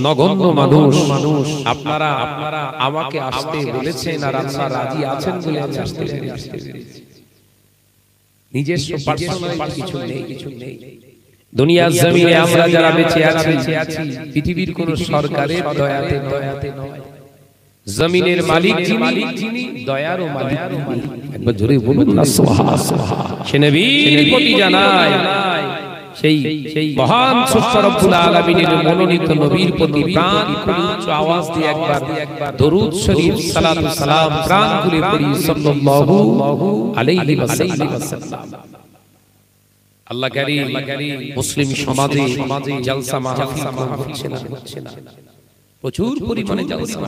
নগণ্য মানুষ, আপনারা আমাকে আসতে বলেছেন আর আপনারা রাজি আছেন বলে আমি আসতে পেরেছি। নিজস্ব পার্সোনাল কিছু নেই। দুনিয়ার জমিনে আমরা যারা বেঁচে আছি, পৃথিবীর কোন সরকারের দয়াতে নয়, জমিনের মালিক যিনি, দয়ারও মালিক তিনি। একবার জোরে বলুন না সুবহানাল্লাহ। সে নবীর প্রতি জানাই, সেই মহান স্রষ্টা রব্বুল আলামিনের মনোনীত নবীর প্রতি প্রাণ খুলে উচ্চ আওয়াজ দিয়ে একবার দরুদ শরীফ সালাতু সালাম প্রাণ খুলে পড়ি সাল্লাল্লাহু আলাইহি ওয়াসাল্লাম। আল্লাহ কারীম মুসলিম সমাজে জলসা মাহফিল হচ্ছে না, প্রচুর পরিমাণে জলসা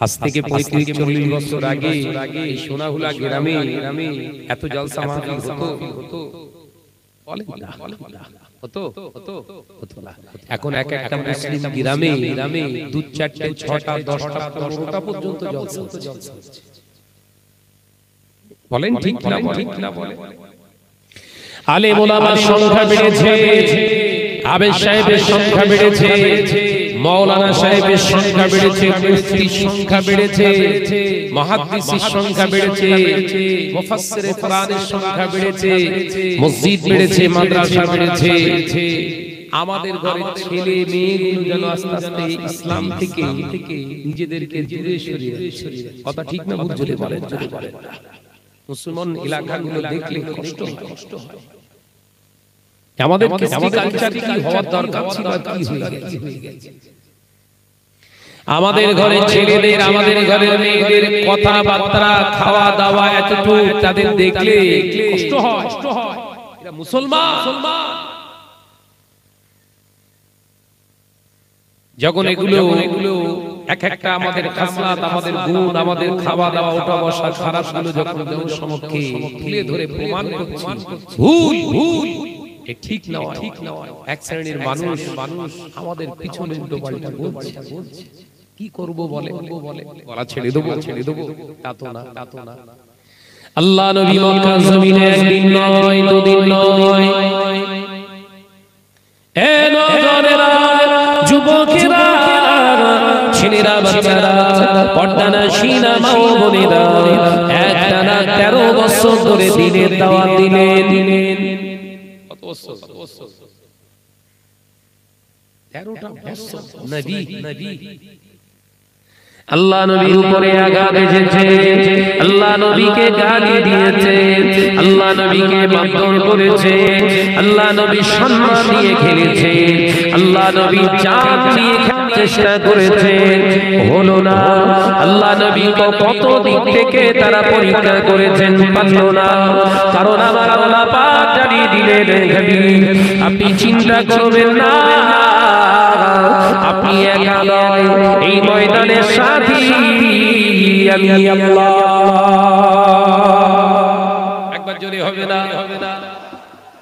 আজ থেকে 35-40 বছর আগে এই সোনাহুলা গ্রামে এত জলসা মাহফিল হতো? এখন এক একটা মুসলিম গ্রামে 2, 4, 6, 10, 15টা পর্যন্ত জলসা হচ্ছে। বলেন ঠিক না বলেন? আলেম ওলামার সংখ্যা বেড়েছে, আবেদ সাহেবের সংখ্যা বেড়েছে, মাওলানা সাহেবের সংখ্যা বেড়েছে, মুফতির সংখ্যা বেড়েছে, মুহাদ্দিসের সংখ্যা বেড়েছে, মুফাসসিরে কোরআনের সংখ্যা বেড়েছে, মসজিদ বেড়েছে, মাদ্রাসা বেড়েছে। আমাদের ঘরের ছেলে মেয়েগুলো যেন আস্তে আস্তে ইসলাম থেকে নিজেদেরকে দূরে সরিয়ে কথা ঠিক না ভুল যদি বলেন মুসলমান এলাকাগুলো দেখলে কষ্ট হয়। আমাদের কালচার কি হওয়ার দরকার ছিল কি হয়ে গেছে? আমাদের ঘরে ছেলেদের, আমাদের ঘরের মেয়েদের কথাবার্তা, খাওয়া দাওয়া এতটুকু তাদের দেখলে কষ্ট হয়। এরা মুসলমান। যখন এগুলো এক একটা আমাদের খাসলাত, আমাদের গুণ, আমাদের খাওয়া দাওয়া, ওঠা বসা খারাপগুলো যখন জনসমক্ষে তুলে ধরে প্রমাণ করছি ভুল ঠিক নয়, এক শ্রেণীর মানুষ আমাদের পিছনে উল্টো পাল্টা বলছে। কি করব বলে বলা ছেড়ে দেবো? তা তো না। আল্লাহ নবী মক্কা জমিনে একদিন নয়, দুদিন নয়, এ নজরেরা, যুবকেরা, ছেলেরা, বাচ্চারা, পর্দানাশীনা মা ও বোনেরা একটানা 13 বছর ধরে দিনের দাওয়াত দিলেন। কত বছর? 13টা বছর নবী আল্লাহ নবীর উপরে আঘাত এসেছে, আল্লাহ নবীকে গালি দিয়েছে, আল্লাহ নবীকে মারধর করেছে, আল্লাহ নবী সম্মান দিয়ে খেলেছে, আল্লাহ নবী জান দিয়ে চেষ্টা করেছে, হলো না। আল্লাহ নবী কত দিক থেকে তারা পরীক্ষা করেছেন, পারলো না। কারণ আমার আল্লাহ পাক জানিয়ে দিলেন, আপনি চিন্তা করবেন না, আপনি একা নয়, এই ময়দানের সাথী আমি আল্লাহ। একবার জোরে হবে না?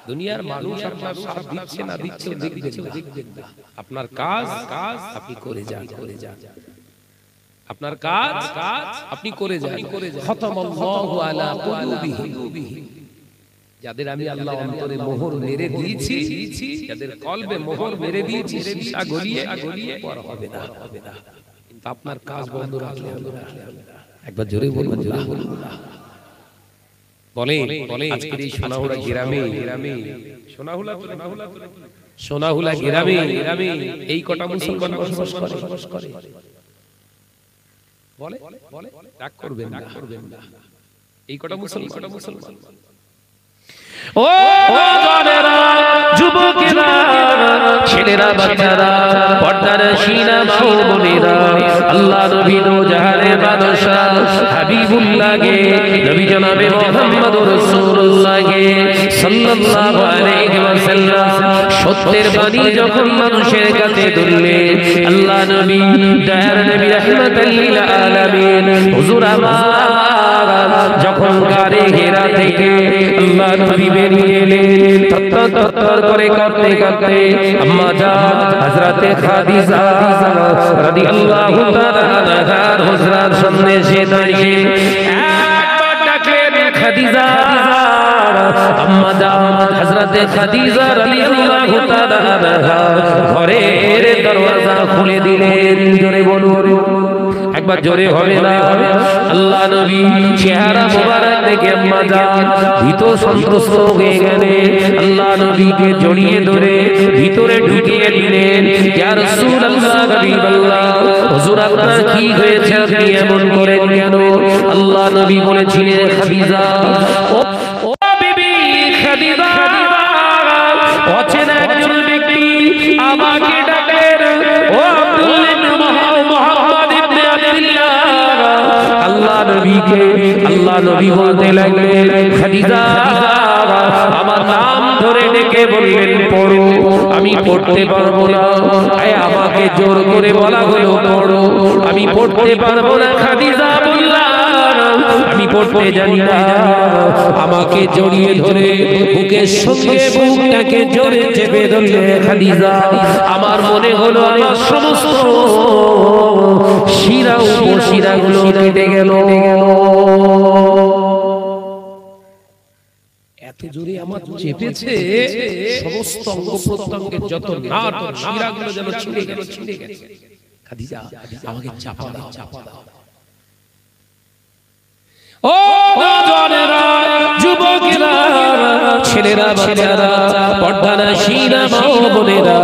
দুনিয়ার মানুষ আপনার সাথ দিচ্ছে না দেখবেন না। আপনার কাজ আপনি করে যান, আপনার কাজ আপনি করে যান। খতামাল্লাহু আলা কুলুবিহিম, যাদের আমি আল্লাহ অন্তরে মোহর মেরে দিয়েছি, যাদের কলবে মোহর মেরে দিয়েছি, সীসা গলিয়ে পর হবে না। কিন্তু আপনার কাজ বন্ধ রাখলে হবে না। একবার জোরে বলুন না। বলে আজকের এই সোনাহুলা গ্রামে, সোনাহুলা গ্রামে এই কটা মুসলমান বসবাস করে। বলে রাগ করবেন না, এই কটা মুসলমান। ও জানেরা, যুবকেরা, ছেলেরা, বাচ্চারা, পর্দানাশীনা মা ও বোনেরা, আল্লাহ নবী দোজাহানের বাদশাহ হাবিবুল্লাহকে, নবী জনাবে মুহাম্মদুর রাসূলুল্লাহকে সাল্লাল্লাহু আলাইহি ওয়াসাল্লাম সত্যের বাণী যখন মানুষের কাছে তুললেন, আল্লাহ নবী দয়ার নবী রাহমাতাল লিল আলামিন হুজুর আমার যখন গারে হেরা থেকে আল্লাহ নবী বেরিয়ে এলেন, তত্তর করে কাঁদতে আম্মা জান হযরতে খাদিজা রাদিয়াল্লাহু তাআলা আনহার হুজরার সামনে এসে দাঁড়িয়ে একবার ডাকলেন, খাদিজা। আম্মা জান হযরতে খাদিজা রাদিয়াল্লাহু তাআলা আনহা ঘরে জোরে হবে না। আল্লাহ নবী চেহারা মোবারক দেখে আম্মা জান ভীত সন্ত্রস্ত হয়ে গেলেন। আল্লাহ নবীকে জড়িয়ে ধরে ভিতরে ঢুকিয়ে দিলেন। ইয়া রাসূলুল্লাহ, হাবিবাল্লাহ, হুজুর আপনার কি হয়েছে, আপনি এমন করেন কেন? আল্লাহ নবী বলেছিলেন, খাদিজা, ও বিবি খাদিজা, অচেনা একজন ব্যক্তি আমাকে ডাকেন, ও আব্দুল্লাহ ইবনে মুহাম্মদ ইবনে আব্দুল্লাহ। আল্লাহ নবী বলতে লাগলেন, খাদিজা, আমার নাম ধরে ডেকে বললেন পড়ো। আমি পড়তে পারবো না। আমাকে জোর করে বলা হলো পড়ো, আমি পড়তে পারবো না। খাদিজা বললাম, আমি পড়তে জানি না। আমাকে জড়িয়ে ধরে বুকের সঙ্গে বুকটাকে জোরে চেপে ধরলে খাদিজা, আমার মনে হলো আমার সমস্ত শিরা উপশিরাগুলো কেটে গেল। এত জোরে আমার চেপেছে, সমস্ত অঙ্গ প্রত্যঙ্গের যত নাট শিরাগুলো যেন ছিঁড়ে গেছে। খাদিজা, আমাকে চাপা দাও, চাপা দাও। ও নওজওয়ানেরা, যুবকেরা, ছেলেরা, বাচ্চারা, পর্দানশীনা মা ও বোনেরা,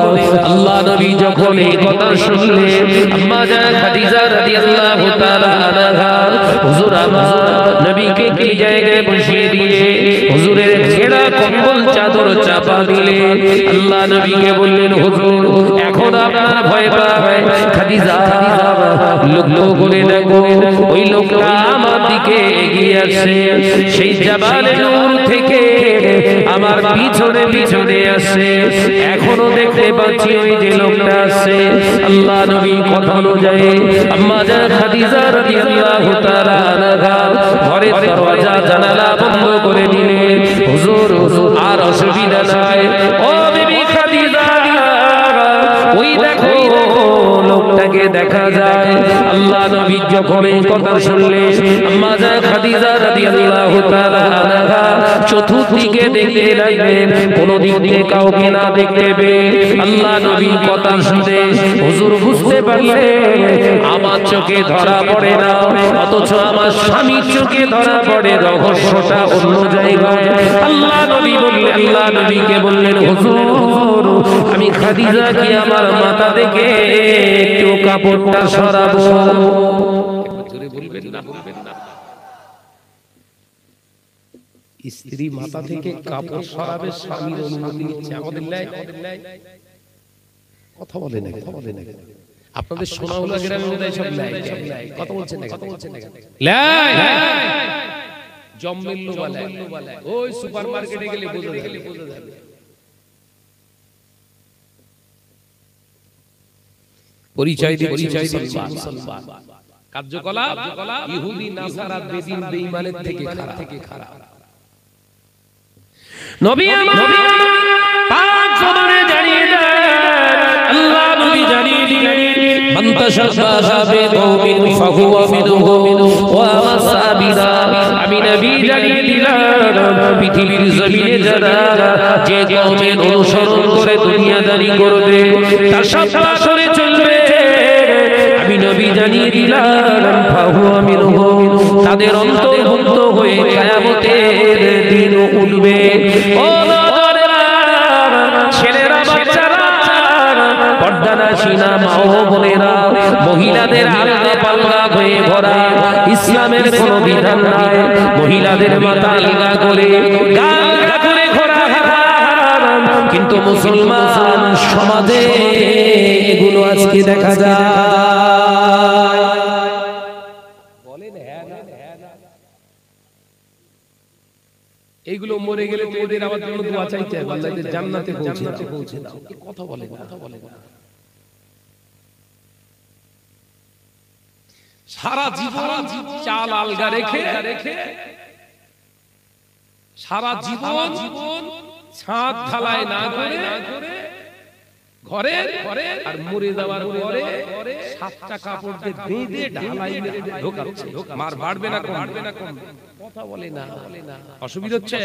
আল্লাহ নবী যখন এই কথা শুনলেন, আম্মা জান খাদিজা রাদিয়াল্লাহু তাআলা আনহা হুজুর আমার নবীকে কি জায়গায় বসিয়ে দিয়ে হুজুরের ছেঁড়া কম্বল চাদর চাপা দিলে। আল্লাহ নবীকে বললেন, হুজুর এখন আপনার ভয় পায়? খাদিজা, লক্ষ্য করে দেখো, ওই লোকটা আমার দিকে এগিয়ে আসে, সেই জাবালে নূর থেকে আমার পিছনে পিছনে আসে, এখনো দেখতে পাচ্ছি ওই যে লোকটা আসে। আল্লাহ নবী কথা অনুযায়ী আম্মা জান খাদিজা রাদিয়াল্লাহু তাআলা আনহা ঘরের দরজা জানালা বন্ধ করে দিলেন। হুজুর আর অসুবিধা নাই। ও বিবি খাদিজা, ওই দেখো লোকটাকে দেখা যায়। আল্লাহ নবী যখন এই কথা শুনলেন, আম্মা জান খাদিজা রাদিয়াল্লাহু তাআলা আনহা চতুর্দিকে দেখতে লাগলেন, কোন দিক থেকে কাউকে না দেখতে পেয়ে আল্লাহ নবী কথা শুনতে হুজুর বুঝতে পারলেন আমার চোখে ধরা পড়ে না, অথচ আমার স্বামীর চোখে ধরা পড়ে, রহস্যটা অন্য জায়গায়। আল্লাহ নবীকে বললেন, হুজুর আমি খাদিজা কি আমার মাথা থেকে একটু কাপড়টা সরাবো? জোরে বলবেন না, বলবেন না। স্ত্রী মাথা থেকে কাপড় সরাবে, স্বামীর অনুমতি নিচ্ছে। আমাদের কথা বলে না, কথা বলে না। আপনাদের সোনাউলা গ্রামে বোধহয় সব কথা বলছেন না, কথা বলছেন না। জম্মেল্লো বলে, ওই সুপারমার্কেটে গেলে বোঝা যাবে। পরিচয় দিয়ে মুসলমান। কার্যকলাপ ইহুদি নাসারা বেদিন বেঈমানের থেকে খারাপ। নবী আমার পাক জবানে জানিয়ে দেন, আল্লাহ নবী জানিয়ে দিলেন, মান তাশাব্বাহা বিকওমিন ফাহুয়া মিনহুম ওয়া মাসাবিরা। আমি নবী জানিয়ে দিলাম, পৃথিবীর জমিনে যারা যে কওমের অনুসরণ করে দুনিয়াদারি করবে, তাশাব্বাহ করে চলবে, আমি নবী জানিয়ে দিলাম, ফাহুয়া মিনহুম, তাদের অন্তর্ভুক্ত হয়ে কিয়ামতের দিন উঠবে। ও নওজওয়ানেরা, ছেলেরা, বাচ্চারা, পর্দানশীনা মা ও বোনেরা, মহিলাদের আলগা পালগা হয়ে ভরা, ইসলামের কোন বিধান নাই। মহিলাদের মাথা আলগা করে গা আলগা করে ঘোরা হারাম, কিন্তু মুসলমান সমাজে এগুলো আজকে দেখা যায়। বলেন হ্যাঁ না? এইগুলো মরে গেলে তো এদের আবার জন্য দোয়া চাইতে হবে, আল্লাহ এদের জান্নাতে পৌঁছে দাও। কথা বলে না, কথা বলে না। সারা জীবন চাল আলগা রেখে, সারা জীবন ছাদ ঢালাই না করে ঘরে আর মরে যাওয়ার পরে সাতটা কাপড় দিয়ে বেঁধে ঢালাই ঢোকাচ্ছে। মার বাড়বে না, কমবে না, কথা বলে না। অসুবিধা হচ্ছে।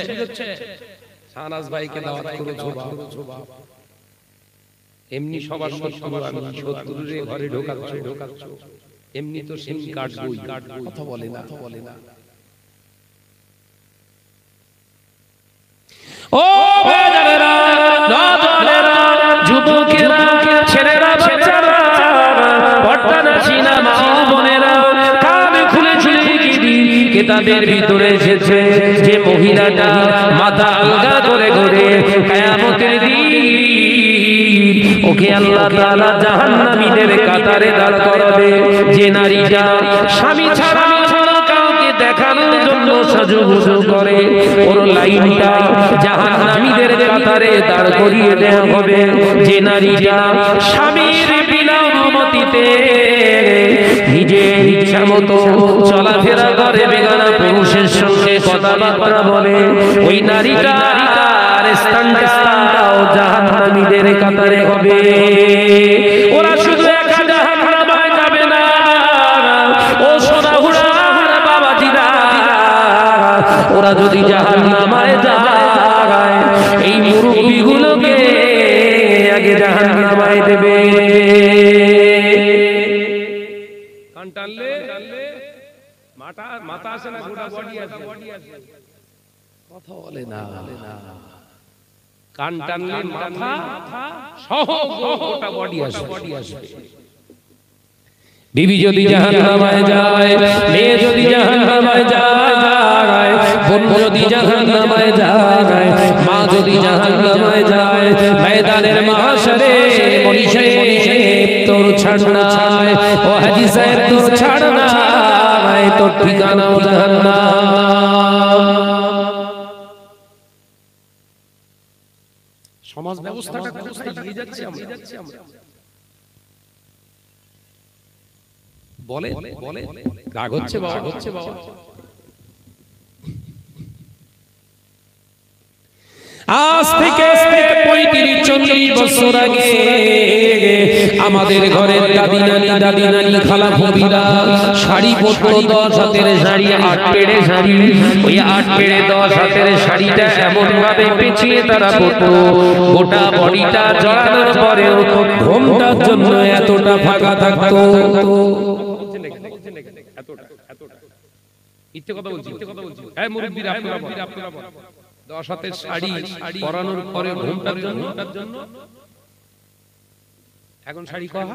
শাহনাজ ভাইকে দাওয়াত করে ঝোবা, এমনি সবার শত্রু, আমি শত্রুরে ঘরে ঢোকাচ্ছ। এমনি তো সিম কার্ড বই কথা বলে না ও বাজারেরা নজরেরা যুবকেরা ছেলেরা বাচ্চারা পর্দানা সিনা মা বোনেরা কান খুলে খুলে কিতাবের ভিতরে এসেছে যে মহিলাটা মাথা আলগা করে করে কিয়ামতের দিন ওকে আল্লাহ তাআলা জাহান্নামীদের কাতারে দাঁড় করাবে। যে নারীটা স্বামী ছাড়া কাউকে দেখানোর জন্য সাজুগুজু করে ওর লাইনটা জাহান্নামীদের কাতারে দাঁড় করিয়ে দেওয়া হবে। যে নারীটা স্বামীর বিনা অনুমতিতে নিজের ইচ্ছা মতো চলাফেরা করে বেগানা পুরুষের সঙ্গে কথাবার্তা বলে ওই নারীটা স্থানটাও জাহান্নামীদের কাতারে হবে। ওরা শুধু একা জাহান্নামে যাবে না, ও সোনাহুড়া বাবাজিরা, ওরা যদি জাহান্নামে যায় এই মুরব্বিগুলোকে আগে জাহান্নামে দেবে। কান টানলে মাথা আসে না, গোটা বডি আসে, কথা বলে না। কান টানলে মাথা সহ গোটা বডি আসবে। বিবি যদি জাহান্নামে যায়, মেয়ে যদি জাহান্নামে যায়, বোন যদি জাহান্নামে যায়, মা যদি জাহান্নামে যায়, ময়দানের মাহশরে মনি সাহেব তোর ছাড় নাই, ও হাজী সাহেব তোর ছাড় নাই, তোর ঠিকানাও জাহান্নাম। সমাজ ব্যবস্থাটা কোথায় এগিয়ে যাচ্ছে আমরা বলে রাগ হচ্ছে বাবা, আজ থেকে 35-40 বছর আগে আমাদের ঘরের দাদি নানি খালা ফুফিরা শাড়ি পরতো, 10 হাতের শাড়ি, 8 পেড়ে শাড়ি। ওই 8 পেড়ে 10 হাতের শাড়িটা এমন ভাবে পেঁচিয়ে তারা পরতো, গোটা বডিটা জড়ানোর পরেও ঘোমটার জন্য এতটা ফাঁকা থাকতো। ইচ্ছে কথা বলছি, এই মুরব্বিরা আপনারা 10 হাতের শাড়ি পরানোর পরে ঘোমটার জন্য এখন শাড়ি কহা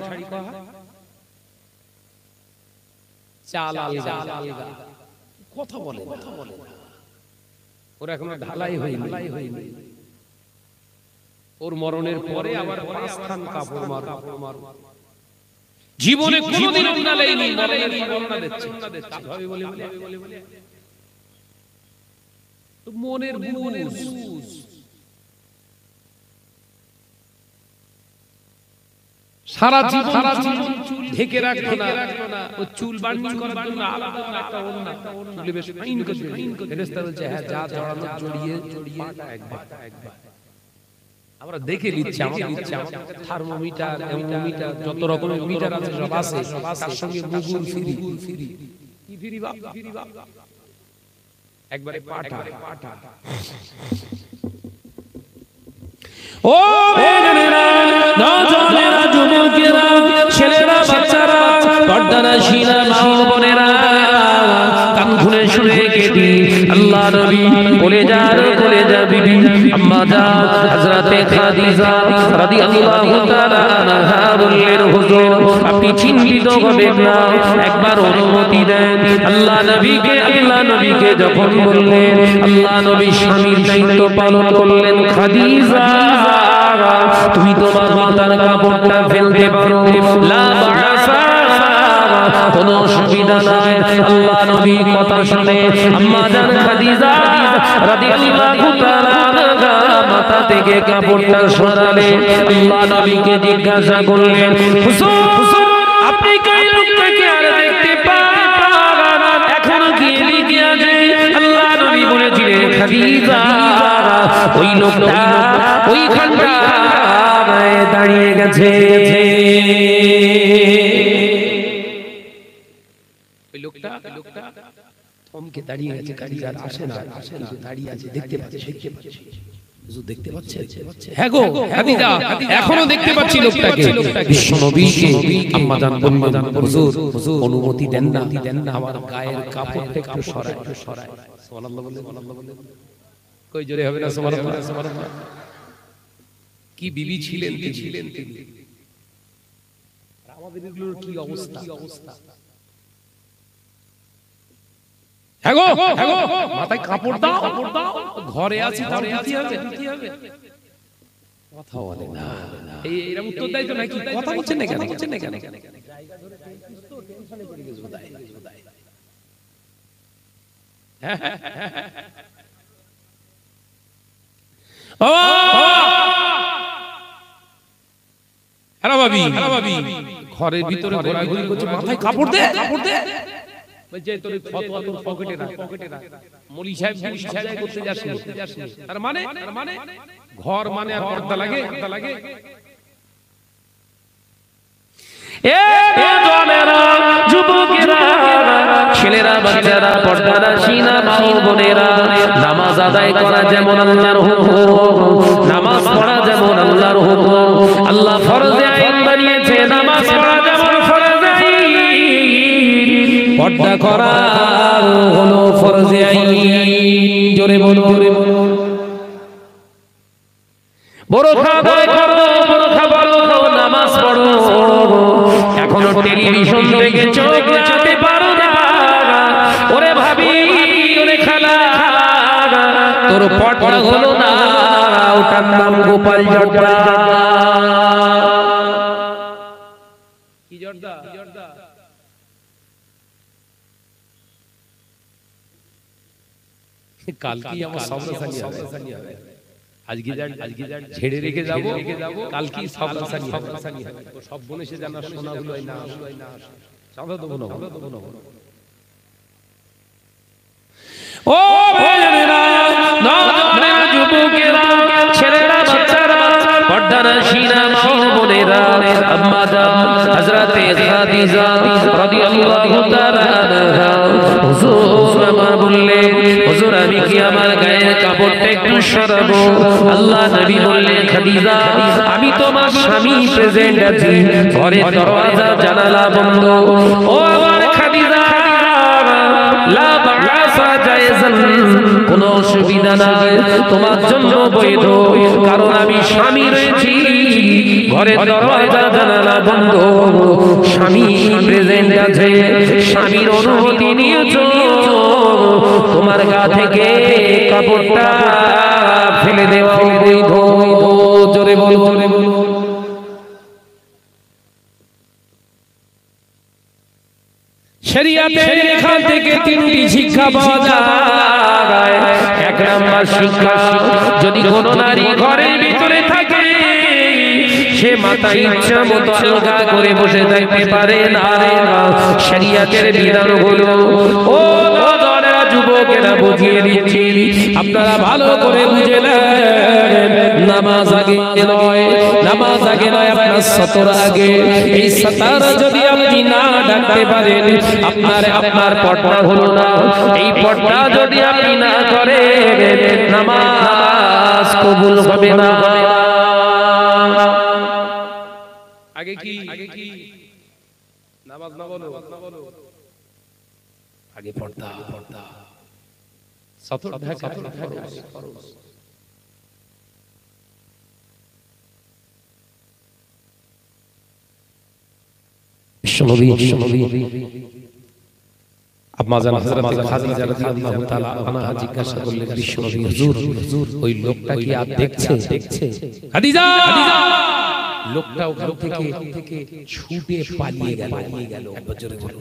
চাল আলগা কথা বলে ওর এখনো ঢালাই হয়নি। ওর মরণের পরে আবার 5 স্থান কাপড় মারো। জীবনে কোনোদিন ওন্না লেইনি, মরণের পরে ওন্না দিচ্ছে ভাবে বলে মনের বুঝ। সারা জীবন ঢেকে রাখবে না, ও চুল বান্ডিং করার জন্য আলাদা একটা ওন্না চুলে বেশ ফাইন করে ফেরেশতা বলছে হ্যাঁ যা জড়ানো জড়িয়ে পাটা একবার আমরা দেখে নিচ্ছি। আমাদের থার্মোমিটার, এমোমিটার, যত রকমের মিটার আছে সব আছে, তার সঙ্গে মুগুর ফ্রি কি ফ্রি বাপ একবারে পাটা। ও মেয়েরা, নওজওয়ানেরা, যুবকেরা, ছেলেরা, বাচ্চারা, পর্দানা সিনা মা বোনেরা, কান খুলে শুনে কেদি আল্লাহ নবী কলেজা বিবি আম্মা জান হযরতে খাদিজা রাদিয়াল্লাহু তাআলা আনহা বললেন হুজুর আপনি চিন্তিত হবেন না, একবার অনুমতি দেন। আল্লাহ নবীকে যখন বললেন, আল্লাহ নবী স্বামীর দায়িত্ব পালন করলেন। খাদিজা তুমি তোমার মাথার কাপড়টা ফেলতে পারো, লা বা'সা, কোনো অসুবিধা নাই। আল্লাহ নবীর কথা শুনে আম্মা জান খাদিজা রাদিয়াল্লাহু তাআলা আনহা মাথা থেকে কাপড়টা সরালেন। আল্লাহ নবীকে জিজ্ঞাসা করলেন, হুজুর আপনি কি লোকটাকে আর দেখতে পান? এখনো কি লিখে আছে? আল্লাহ নবী বলেছিলেন, খাদিজা ওই লোকটা ওইখানটা দাঁড়িয়ে গেছে। ওই লোকটা থমকে দাঁড়িয়ে গেছে, খাদিজা আসে না, দাঁড়িয়ে আছে, দেখতে পাচ্ছে। দেখতে পাচ্ছেন? হ্যাঁ গো খাদিজা, এখনো দেখতে পাচ্ছি লোকটাকে। বিশ্বনবীকে আম্মা জান বললেন, হুজুর অনুমতি দেন না, আমার গায়ের কাপড়টা একটু সরায়। সুবহানাল্লাহ বলে, কই জোরে হবে না সুবহানাল্লাহ। কি বিবি ছিলেন তিনি। আমাদের এগুলোর কি অবস্থা? মাথায় কাপড় দাও, ঘরে আছি তার দিতে হবে। কথা বলে না, এইরকম উত্তর দেয় তো নাকি? কথা বলছেন না কেন? জায়গা ধরে তো টেনশনে পড়ে গেছে বোধহয়। ভাবি ঘরের ভিতরে ঘোরাঘুরি করছে, মাথায় কাপড় দে। বলছে তোর ফতোয়া তোর পকেটে রাখ। মৌলী সাহেব করতে যাসনি। তার মানে ঘর মানে আর পর্দা লাগে। যুবকেরা, ছেলেরা, বাচ্চারা, পর্দানাশীনা মা ও বোনেরা, নামাজ আদায় করা যেমন আল্লাহর হুকুম, নামাজ পড়া যেমন আল্লাহর হুকুম, আল্লাহ ফরজে আইন বানিয়েছে, নামাজ পড়া যেমন ফরজে আইন, পর্দা করা হলো ফরজে আইন। জোরে বলুন। বোরখা আদায় করো, বোরখা বলো, নামাজ পড়ো। এখনো টেলিভিশন দেখে চোখ রাখতে পারো না। ওরে ভাবি, ওরে খালা, তোর পর্দা হলো না, ওটার নাম গোপাল জর্দা। কি জর্দা? কালকে আমার সামনাসামনি হবে। আজকে ছেড়ে রেখে যাবো, কালকে সামনাসামনি হবে। সব বোন এসে জানা শোনাগুলো না সাদা দেবো না। ও ভাইয়েরা, নওজোয়ানেরা, যুবকেরা, ছেলেরা, বাচ্চারা, পর্দানাশীনা মা ও বোনেরা, আম্মা জান হযরতে খাদিজা রাদিয়াল্লাহু তাআলা আনহা হুজুর আমার বললেন, হুজুর আমি কি আমার গায়ের কাপড়টা একটু সরাবো? আল্লাহ নবী বললেন, খাদিজা আমি তোমার স্বামী প্রেজেন্ট আছি, ঘরের দরজা জানালা বন্ধ। ও আমার খাদিজা, লা বা'সা জায়েজান, কোনো অসুবিধা নাই, তোমার জন্য বৈধ, কারণ আমি স্বামী রয়েছি, ঘরের দরজা জানালা বন্ধ, স্বামী প্রেজেন্ট আছে, স্বামীর অনুমতি নিয়েছো, তোমার গা থেকে কাপড়টা ফেলে দেওয়া বৈধ। জোরে বলো। শরিয়াতের এখান থেকে তিনটি শিক্ষা পাওয়া যায়। এক নাম্বার শিক্ষা, যদি কোনো নারী ঘরের ভিতরে থাকে, সে মাথা ইচ্ছা মতো আলগা করে বসে থাকতে পারে না। শরিয়াতের বিধান হলো, ও নওজোয়ানেরা, যুবকেরা বুঝিয়ে দিচ্ছি, আপনারা ভালো করে বুঝে নেন, নামাজ আগে নয়, আপনার সতর আগে। এই সতর যদি আপনি না ডাকতে পারেন, আপনার পর্দা হলো না। এই পর্দা যদি আপনি না করেন, নামাজ কবুল হবে না। আগে কি নামাজ না বলো, আগে পর্দা। সতর ঢাকা ফরজ। বিশ্বনবী আম্মা জান হযরত খাদিজা রাদিয়াল্লাহু তাআলা আনহা জিজ্ঞাসা করলেন, বিশ্বনবী হুজুর ওই লোকটা কি আপ দেখছে? খাদিজা, লোকটা ওখান থেকে ছুটে পালিয়ে গেল। একবার জোরে বলো।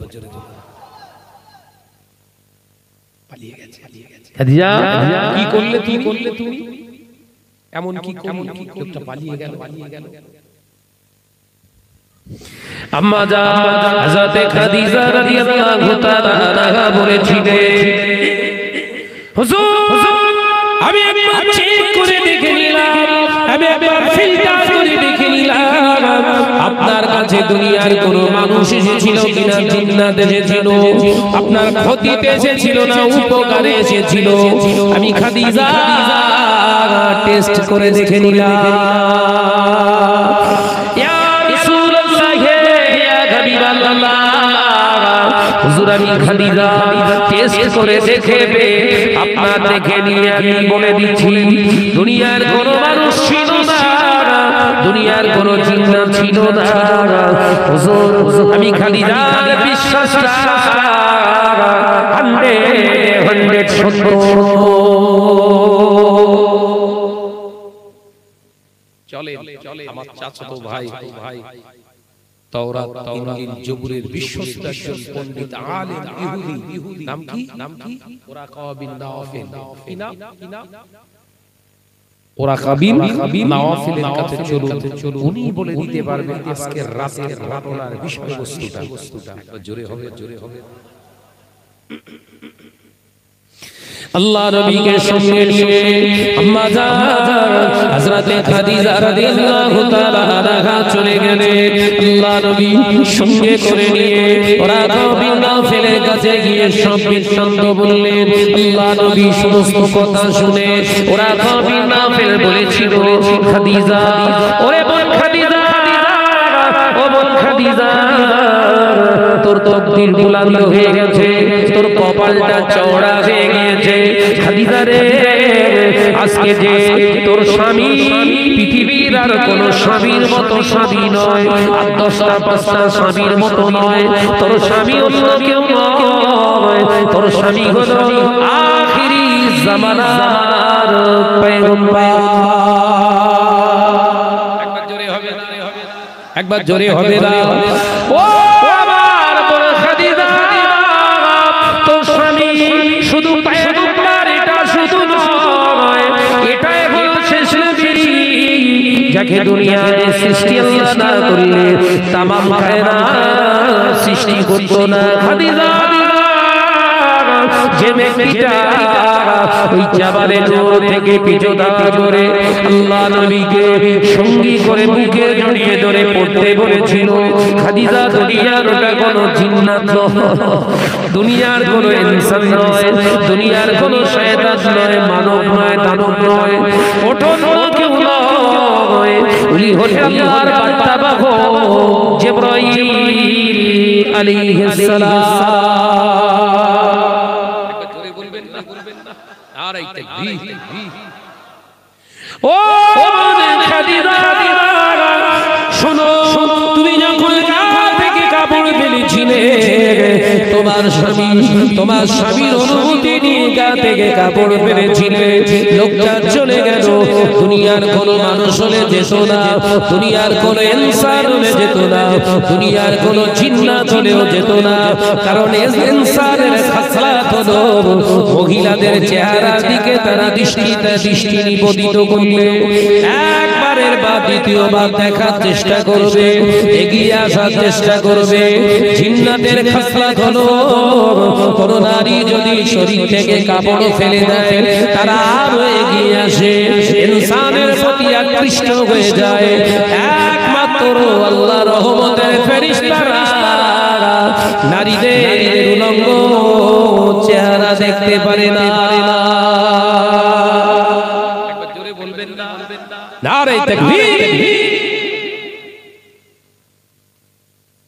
পালিয়ে গেছে। খাদিজা কি করলে তুমি? এমন কি লোকটা পালিয়ে গেল। আম্মা জান হযরত খাদিজা রাদিয়াল্লাহু তাআলা আনহা বলেছিলেন, হুজুর আমি একবার চেক করে দেখে নিলাম, আমি একবার ফিল্টার করে দেখে নিলাম, আপনার কাছে দুনিয়ার কোনো মানুষ এসেছিল কিনা, জিন্নাত এসেছিল, আপনার ক্ষতিতে এসেছিল না উপকারে এসেছিল। আমি খাদিজা টেস্ট করে দেখে নিলাম ইয়া রাসূলুল্লাহ ইয়া হাবিবাল্লাহ হুজুর আমি খাদিজা টেস্ট করে দেখবে আপনার দেখে নিয়ে আমি বলে দিচ্ছি দুনিয়ার কোনো মানুষ ছিল না দুনিয়ার কোনো চিন্তা ছিল না হুজুর আমি খাদিজার বিশ্বাসটা 100 সত্য চলে আমার চাচাতো ভাই তাওরাত ইনজিল জবুরের বিশ্বস্ত একজন পণ্ডিত আলেম ইহুদি নাম কি ওরাকা বিন নাওফিল ওরাকা বিন নাওফিলের কাছে চলুন উনি বলে দিতে পারবেন আজকের রাতের ঘটনার বিষয়বস্তুটা জোরে হবে আল্লাহ নবীকে সঙ্গে নিয়ে আম্মা জান হযরতে খাদিজা রাদিয়াল্লাহু তাআলা আনহা চলে গেলেন আল্লাহ নবী সঙ্গে করে নিয়ে ওরাকা বিন নাওফিলের কাছে গিয়ে সব বৃত্তান্ত বললেন আল্লাহ নবী সমস্ত কথা শুনে ওরাকা বিন নাওফিল বলেছিল খাদিজা ওরে বোন খাদিজা ও বোন খাদিজা তোর তকদীর বুলন্দ হয়ে গেছে তোর কপালটা চওড়া হয়ে গিয়েছে খাদিজা রে আজকে যে তোর স্বামী পৃথিবীর আর কোন স্বামীর মতো স্বামী নয় আর 10টা 5টা স্বামীর মতো নয় তোর স্বামী অন্য কেউ নয় তোর স্বামী হলো আখিরি জামানার পয়গম্বর একবার জোরে হবে না ও আমার বড় খাদিজা তোর স্বামী শুধু পয়গম্বর এটা শুধু নয় এটাই হলো শেষ নবী যাকে দুনিয়ায় সৃষ্টি আল্লাহ না করলে तमाम কায়নাত সৃষ্টি করতো না খাদিজা যে ব্যক্তিটা ওই জাবালে নূর থেকে পিছুদা করে আল্লাহ নবীকে সঙ্গী করে বুকে জড়িয়ে ধরে পড়তে বলেছিল খাদিজা দুনিয়ার ওটা কোনো জিন্নাত নয় দুনিয়ার কোনো ইনসান নয় দুনিয়ার কোনো শয়তান নয় মানব নয় দানব নয় ওঠো কেউ নয় উনি হলেন আল্লাহর বার্তাবাহক জিবরাইল আলাইহিস সালাম ও খাদিজা শোনো তুমি যখন গা থেকে কাপড় ফেলেছিলে তোমার স্বামীর অনুমতি নিয়ে গা থেকে কাপড় ফেলেছিলে লোকটা চলে গেল দুনিয়ার কোনো মানুষ হলে যেত না দুনিয়ার কোনো ইনসান হলে যেত না দুনিয়ার কোনো জিন্নাত হলেও যেত না কারণ ইনসানের খাসলাত হলো মহিলাদের চেহারার দিকে তারা দৃষ্টি নিবদ্ধ করলে একবারের বা দ্বিতীয়বার দেখার চেষ্টা করবে এগিয়ে আসার চেষ্টা করবে জিন্নাতের খাসলাত হলো কোন নারী যদি শরীর থেকে কাপড় ফেলে দেয় তারা আরো এগিয়ে আসে ইনসানের প্রতি আকৃষ্ট হয়ে যায় একমাত্র আল্লাহর রহমতের ফেরেশতারা নারীদের উলঙ্গ চেহারা দেখতে পারে না একবার জোরে বলবেন না নারে তাকবীর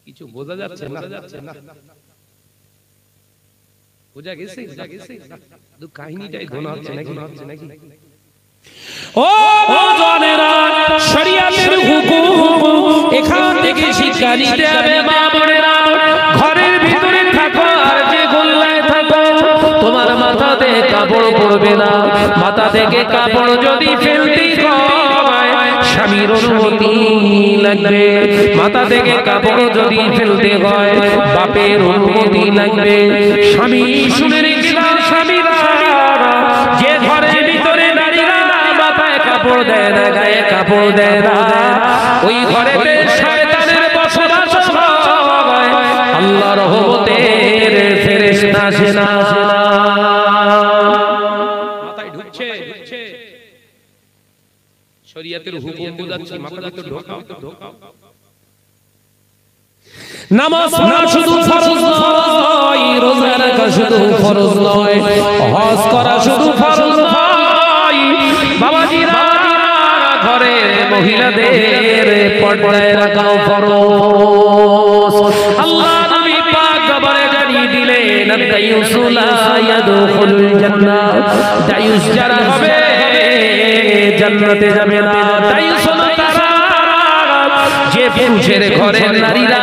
কিছু বোঝা যাচ্ছে না বোঝা গেছে তো কাহিনীটাই গোনা হচ্ছে নাকি ও জানেরা শরিয়াতের হুকুম এখান থেকে শিক্ষা নিতে হবে মা বোনেরা ঘরের ভিতরে থাকো আর যে গোল্লায় থাকো তোমার মাথাতে কাপড় পড়বে না মাথা থেকে কাপড় যদি ফেলতে হয় স্বামীর অনুমতি লাগবে মাথা থেকে কাপড় যদি ফেলতে হয় বাপের অনুমতি লাগবে স্বামী শুনে রেখেছিলাম স্বামীরা যে ঘরের ভিতরে নারীরা মাথায় কাপড় দেয় না গায়ে কাপড় দেয় না ওই ঘরেতে শয়তানের বসবাস হয় আল্লাহর রহমতের ফেরেশতা আসে না মাথায় ঢুকছে শরীয়তের হুকুম বুঝাচ্ছি মাথায় তো ঢোকাও নামাজ পড়া শুধু ফরজ নয় রোজা রাখা শুধু ফরজ নয় হজ করা শুধু ফরজ নয় বাবাজি মহিলাদের পর্দায় রাখাও ফরজ। আল্লাহ নবী পাক খবরে জানিয়ে দিলেন দায়ুসু লা ইয়াদখুলুল জান্নাহ, দায়ুস যারা হবে জান্নাতে যাবে না। দায়ুস হলো তারা যে পুরুষের ঘরে নারীরা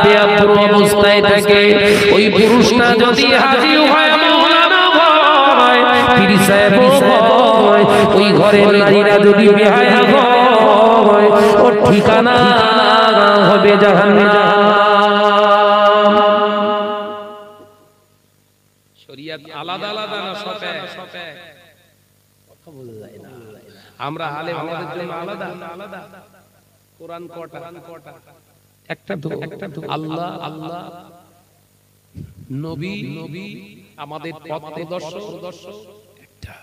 বেয়াপুর অবস্থায় থাকে, ওই পুরুষটা যদি হাজী হয়, মাওলানা হয়, পীর সাহেব হয়, ওই ঘরের নারীরা যদি বেহায়া হয়, ওর ঠিকানা হবে জাহান্নাম। শরীয়ত আলাদা আলাদা না সব এক? কথা বলা যায় না। আমরা আলেম আমাদের জন্য আলাদা আলাদা। কোরআন কটা? একটা তো আল্লাহ আল্লাহ, নবী নবী আমাদের পথ প্রদর্শক একটা,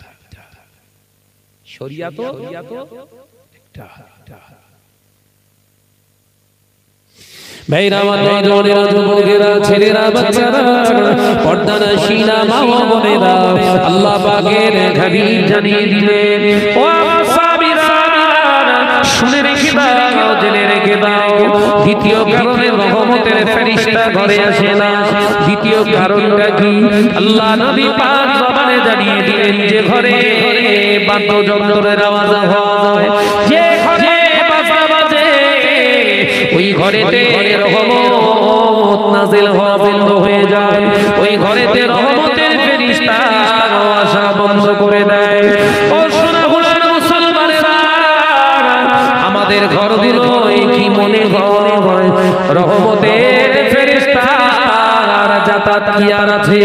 শরীয়ত একটা। ভাইরা আমার নজরেরা, যুবকেরা, ছেলেরা, বাচ্চারা, পর্দানশীলা মা ও বোনেরা, আল্লাহ পাকের হাবিব জানিয়ে দিলেন, ও সাবিরা শুনে রেখে দাও, জেনে রেখে দাও, দ্বিতীয় কারণে রহমতের ফেরেশতা ঘরে আসে না। দ্বিতীয় কারণটা কি? আল্লাহ নবী পাক জবানে জানিয়ে দিলেন, যে ঘরে বাদ্যযন্ত্রের আওয়াজ হয়, যে ঘরে বাজনা বাজে, ওই ঘরেতে রহমত নাযিল হওয়া বন্ধ হয়ে যায়, ওই ঘরেতে রহমতের ফেরেশতা আসা বন্ধ করে দেয়। ও সোনাগুলোর মুসলমানেরা, আমাদের ঘরগুলো কি মনে হয় রহমতের ফেরেশতার যাতায়াত কি আর আছে?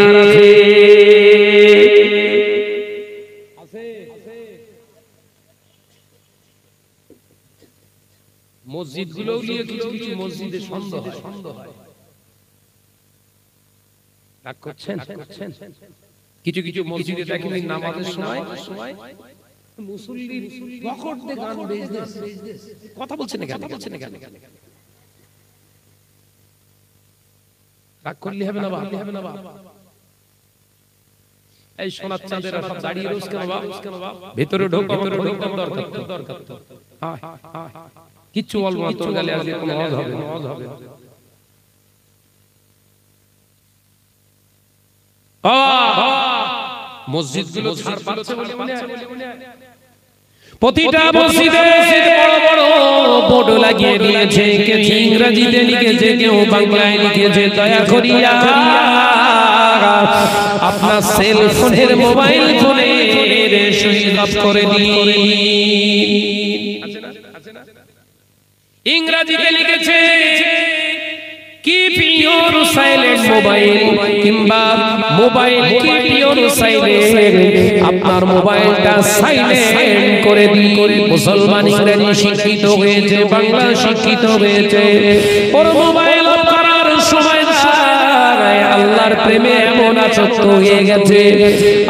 মসজিদ গুলো নিয়ে কিছু কিছু মসজিদে সন্দেহ হয়। রাগ করছেন? কিছু কিছু মসজিদে দেখেন নামাজের সময় মুসল্লির পকেট দিয়ে গান বেজতেছে। কথা বলছেন না কেন? রাগ করলে হবে না বাবা। এই সোনার চাঁদেরা সব দাঁড়িয়ে রোজ কেন বাবা? ভেতরে ঢোক দরকার তো। হ্যাঁ কিচ্ছু বলবো না, তোর গালে আজকে কোনো আওয়াজ হবে। মসজিদগুলো ছাড় পাচ্ছে বলে মনে হয়। প্রতিটা মসজিদে বড় বড় বোর্ড লাগিয়ে দিয়েছে, কেউ ইংরেজিতে লিখেছে, কেউ বাংলায় লিখেছে, দয়া করিয়া আপনার সেল ফোনের মোবাইল ফোনের সুইচ অফ করে দিন। ইংরেজিতে লিখেছে কিপ ইওর সাইলেন্ট মোবাইল, কিংবা মোবাইল কিপ ইওর সাইলেন্ট, আপনার মোবাইলটা সাইলেন্ট করে দিন। মুসলমান ইংরেজি শিক্ষিত হয়েছে, বাংলা শিক্ষিত হয়েছে, ওর মোবাইল অফ করার সময় আল্লাহর প্রেমে এমন আসক্ত হয়ে গেছে,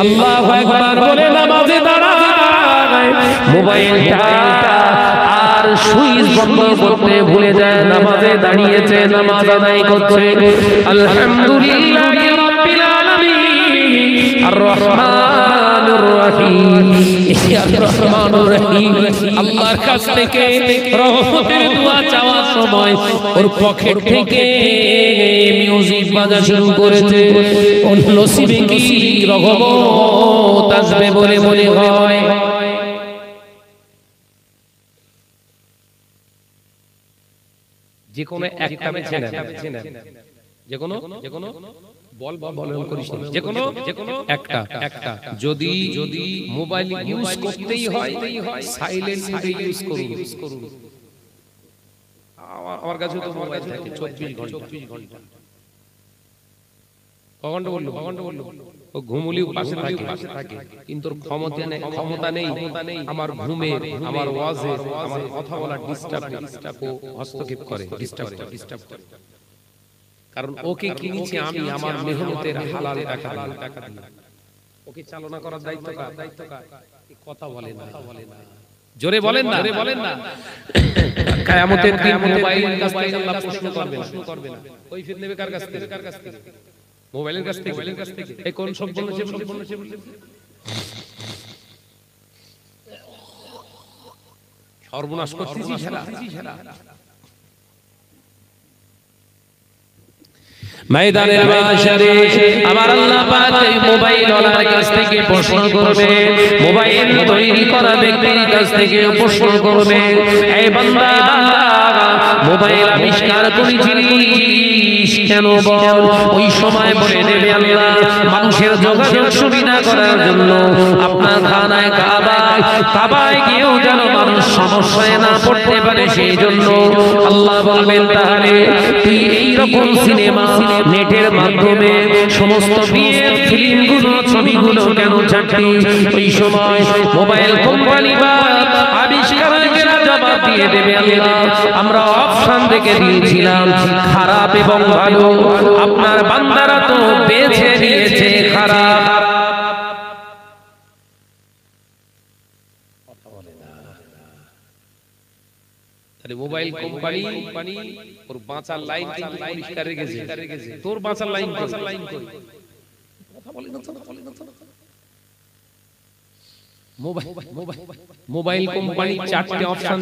আল্লাহু আকবার বলে নামাজে দাঁড়ায়, মোবাইলটা আর সুইচ বন্ধ করতে ভুলে যায়, নামাজে দাঁড়িয়েছে, নামাজ আদায় করছে। আলহামদুলিল্লাহি রাব্বিল আলামিন আর রহমানুর রহিম, আর রহমানুর রহিম আল্লাহর কাছ থেকে রহমতের দোয়া চাওয়ার সময় ওর পকেট থেকে মিউজিক বাজা শুরু করেছে। ওর নসিবে কি রহমত আসবে বলে মনে হয়? যে কোনো একটা বেছে নেন, যে কোনো বল করিস না, যে কোনো একটা যদি মোবাইল ইউজ করতেই হয় সাইলেন্ট মোডে ইউজ করুন। আমার কাছে তো মোবাইল থাকে 24 ঘন্টা। কখনো বললো ও ঘুমুলি পাশে থাকে, কিন্তু ক্ষমতা নেই আমার ঘুমে, আমার ওয়াজে, আমার কথা বলা ডিস্টার্ব ও হস্তক্ষেপ করে, ডিস্টার্ব করে। কারণ ওকে কিনেছি আমি আমার মেহনতের হালাল টাকা দিয়ে। ওকে চালনা করার দায়িত্ব কার? কথা বলে না, জোরে বলেন না। কিয়ামতের দিন মোবাইল কাছ থেকে আল্লাহ প্রশ্ন করবে না। ওই ফির নেবে কার কাছ থেকে? মোবাইলের কাছ থেকে। এই কোন সব বলেছে? সর্বনাশ করতেছি সারা ময়দানের মাশারে আমার আল্লাহ পাক মোবাইল ওয়ালার কাছ থেকে প্রশ্ন করবে, মোবাইল তৈরি করা ব্যক্তির কাছ থেকে প্রশ্ন করবে, এই বান্দা মোবাইল আবিষ্কার করেছিলিস কেন বল? ওই সময় বলে দেবে আল্লাহ মানুষের যোগাযোগ সুবিধা করার জন্য আপনার খানায় কাবায় গিয়েও যেন মানুষ সমস্যায় না পড়তে পারে সেই জন্য। আল্লাহ বলবেন তাহলে তুই এইরকম সিনেমা নেটের মাধ্যমে সমস্ত বিয়ের ফিল্মগুলো ছবিগুলো কেন ছাড়তি? ওই সময় মোবাইল কোম্পানি বা আবিষ্কারকেরা জবাব দিয়ে দেবে আল্লাহ আমরা অপশন দেখে দিয়েছিলাম খারাপ এবং ভালো, আপনার বান্দারা তো বেছে নিয়েছে খারাপ। মোবাইল কোম্পানি ওর বাঁচার লাইন পরিষ্কার রেখেছে, তোর বাঁচার লাইন কই? কথা বলে না, মোবাইল কোম্পানি চারটি অপশন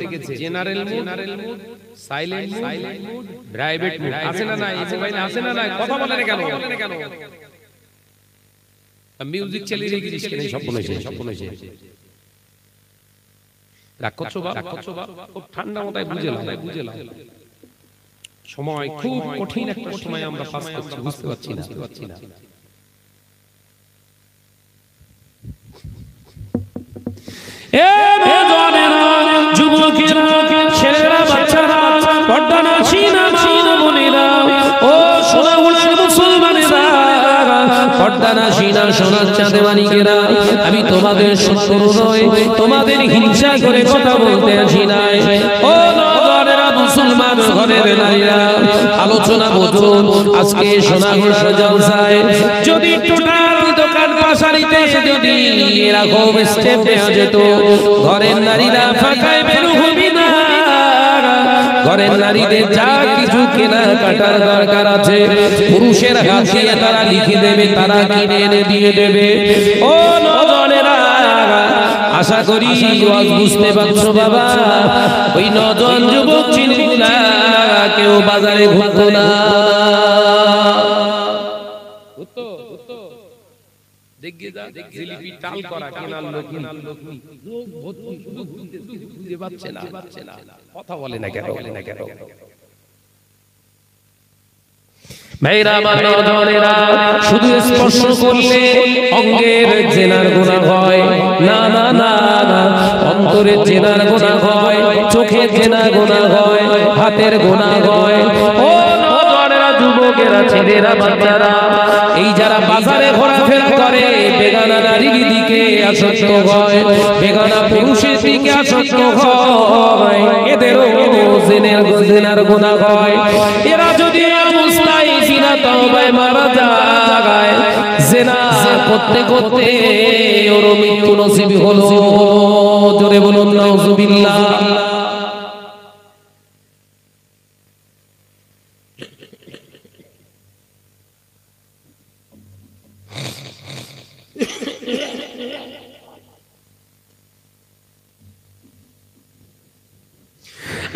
রেখেছে, general mode, silent mode, private mode. আছে না না এই মোবাইলে? আছে না না? কথা বলে না কেন? মিউজিক চালিয়ে রেখেছিস কেন? স্বপ্ন এসে রাগ করছো বাপ? খুব ঠান্ডা মাথায় বুঝেলাম সময় খুব কঠিন একটা সময় আমরা পাস করছি, বুঝতে পারছি না। যুবকেরা, ছেলেরা, বাচ্চারা, পর্দা নাসিনা মা বোনেরা, ও সোনাগুলোর মুসলমানেরা, পর্দা নাসিনা সোনার চাঁদেওয়ানিকেরা, আমি তোমাদের শত্রু নই, তোমাদের হিংসা করে কথা বলতে আসি নাই। ও নগরেরা, মুসলমান ঘরের নারীরা, আলোচনা বুঝুন। আজকে সোনাগুলোর জলসায় যদি টোটাল দোকান পাশারিতে যদি এরকম স্টেপ দেওয়া যেত, ঘরের নারীরা ফাঁকায় বের হবি না। ঘরের নারীদের যা কিছু কেনা কাটার দরকার আছে পুরুষের হাত দিয়ে তারা লিখে দেবে, তারা কিনে এনে দিয়ে দেবে। ও নজনেরা, আশা করি বুঝতে পারছো বাবা, ওই নজন যুবক ছেলেগুলা কেউ বাজারে ঘুরতো না। কথা বলে না কেন? ভাইরা আমার নজনেরা, শুধু স্পর্শ করলে অঙ্গের জেনার গুনাহ হয় না, না না না, অন্তরের জেনার গুনাহ হয়, চোখের জেনার গুনাহ হয়, হাতের গুনাহ হয়। ও নজনেরা, যুবকেরা, ছেলেরা, বাচ্চারা, এই যারা বাজারে ঘোরাফেরা করে বেগানা নারীর দিকে আসক্ত হয়, বেগানা পুরুষের দিকে আসক্ত হয়, এদেরও জেনার গুনাহ হয়। এরা যদি অবস্থায় জিনা তওবায় মারা যায়, জিনা করতে করতে ওর মৃত্যু নসিব হলো। জোরে বলুন নাউজুবিল্লাহ।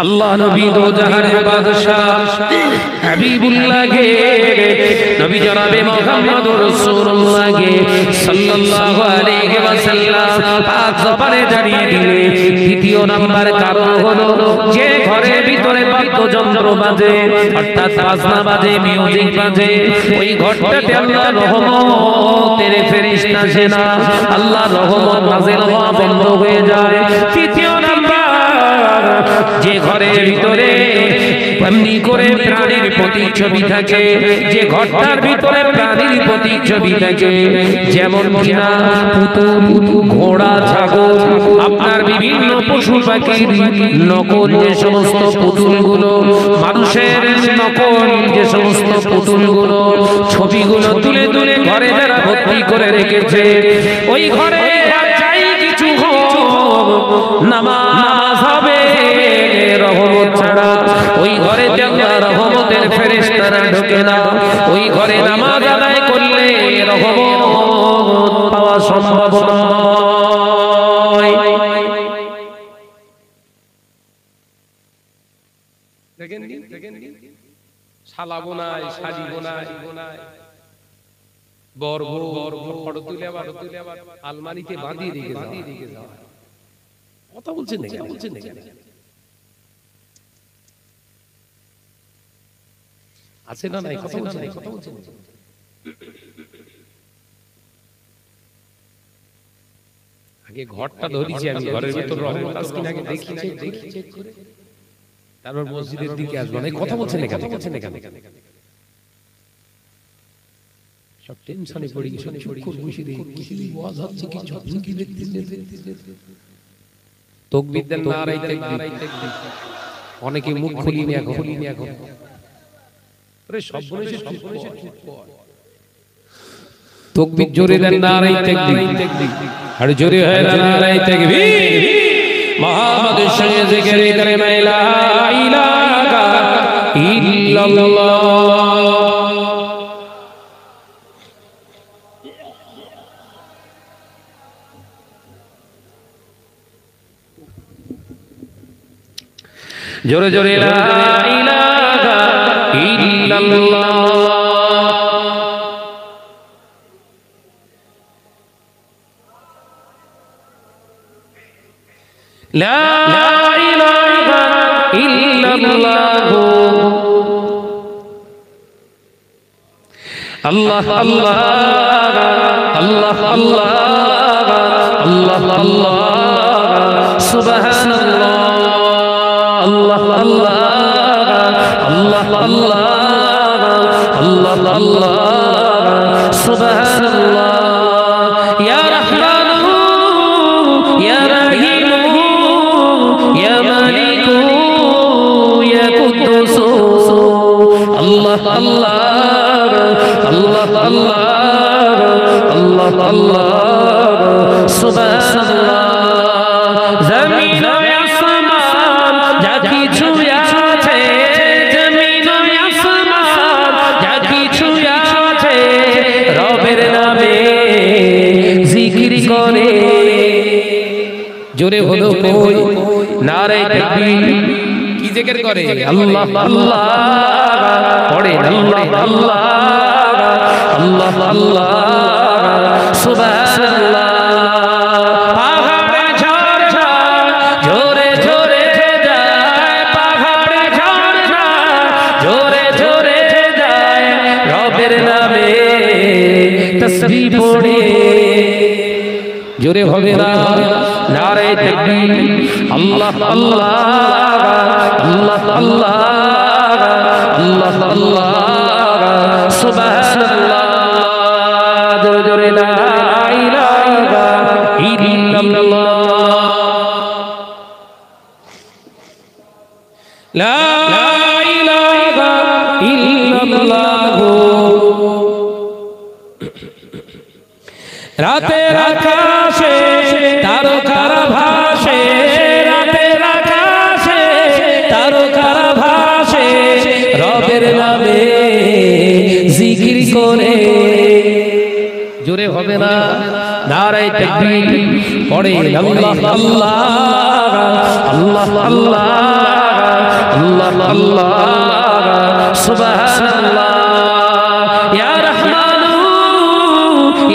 আল্লাহ নবী দো জাহানের বাদশা হাবিবুল্লাহ গে নবী জনাবে মুহাম্মদুর রাসূলুল্লাহ গে সাল্লাল্লাহু আলাইহি ওয়াসাল্লাম পাঁচ জবানে জানিয়ে দিলে দ্বিতীয় নাম্বার কারণ হলো যে ঘরের ভিতরে বাদ্যযন্ত্র বাজে, অর্থাৎ বাজনা বাজে, মিউজিক বাজে, ওই ঘরটাতে আল্লাহ রহমতের ফেরেশতা আসে না, আল্লাহ রহমত নাযিল হওয়া বন্ধ হয়ে যায়। তৃতীয় নাম্বার, যে ঘরের ভিতরে এমনি করে প্রাণীর প্রতিচ্ছবি থাকে, যে ঘরটার ভিতরে প্রাণীর প্রতিচ্ছবি থাকে, যেমন কিনা পুতুল, ঘোড়া, ছাগল, আপনার বিভিন্ন পশু পাখির নকল যে সমস্ত পুতুলগুলো, মানুষের নকল যে সমস্ত পুতুলগুলো, ছবিগুলো তুলে তুলে ঘরে যারা ভর্তি করে রেখেছে, ওই ঘরে চাই কিছু হোক, নামাজ হবে রহমত ছাড়া ওই ঘরে আল্লাহ রহমতের ফেরেশতারা ঢোকে না। ওই ঘরে নামাজ আদায় করলে রহমত পাওয়া সম্ভব নয়। সালাবো নাই, সাজিবো নাই, বর্ব ফটো তুলে আবার আলমারিতে বাঁধিয়ে রেখে যাওয়া। কথা বলছেন না, বলছেন না, আছে না নাই? কথা বলছেন, কথা বলছেন। আগে ঘরটা ধরেছি আমি, ঘরের ভিতর রহমত আছে কিনা আগে দেখি, চেক করে তারপর মসজিদের দিকে আসবো। না কথা বলছেন না, কথা বলছেন না, সব টেনশনে পড়ে গেছে। কি ওয়াজ হচ্ছে, কি চলছে, কি দেখতেছে। তাকবীর দেন, নারায়ে তাকবীর। অনেকে মুখ খুলিনি এখন। আরে সব বলেছে চুপ কর। তাকবীর জোরে দেন, নারায়ে তাকবীর। আর জোরে হয় নারায়ে তাকবীর। মুহাম্মাদের সঙ্গে জিকির করে লা ইলাহা ইল্লাল্লাহ। জোরে জোরে লা ইলাহা ইল্লাল্লাহ। লা ইলাহা ইল্লাল্লাহ। আল্লাহ আল্লাহ আল্লাহ আল্লাহ আল্লাহ আল্লাহ সুবহানাল্লাহ। আল্লাহ আল্লাহ আল্লাহ আল্লাহ আল্লাহ আল্লাহ সুবহানাল্লাহ। ইয়া রাহমানু ইয়া রাহিমু ইয়া মালিকু ইয়া কুদ্দুস। আল্লাহ আল্লাহ আল্লাহ আল্লাহ আল্লাহ আল্লাহ সুবহানাল্লাহ। জমিন আসমান যা কিছু আছে, জমিন আসমান যা কিছু আছে, রবের নামে জিকির করে। জোরে হলো কই নারায়ে তাকবীর। কি জিকির করে? আল্লাহ আল্লাহ পড়ে, আল্লাহ আল্লাহ আল্লাহ আল্লাহ সুবহানাল্লাহ। তসবিহ পড়ে জোরে হবে না নারায়ে তাকবীর। আল্লাহ আল্লাহ আল্লাহ আল্লাহ আল্লাহ আল্লাহ সুবহানাল্লাহ। জোরে জোরে লা ইলাহা ইল্লাল্লাহ। লা ইলাহা ইল্লাল্লাহ। রাতের আকাশে তারকারা ভাসে, রাতের আকাশে তারকারা ভাসে, রবের নামে জিকির করে। জোরে হবে না নারায়ে তাকবীর পড়ে। আল্লাহ আল্লাহ আল্লাহ আল্লাহ আল্লাহ আল্লাহ সুবহানাল্লাহ। ইয়া রাহমানু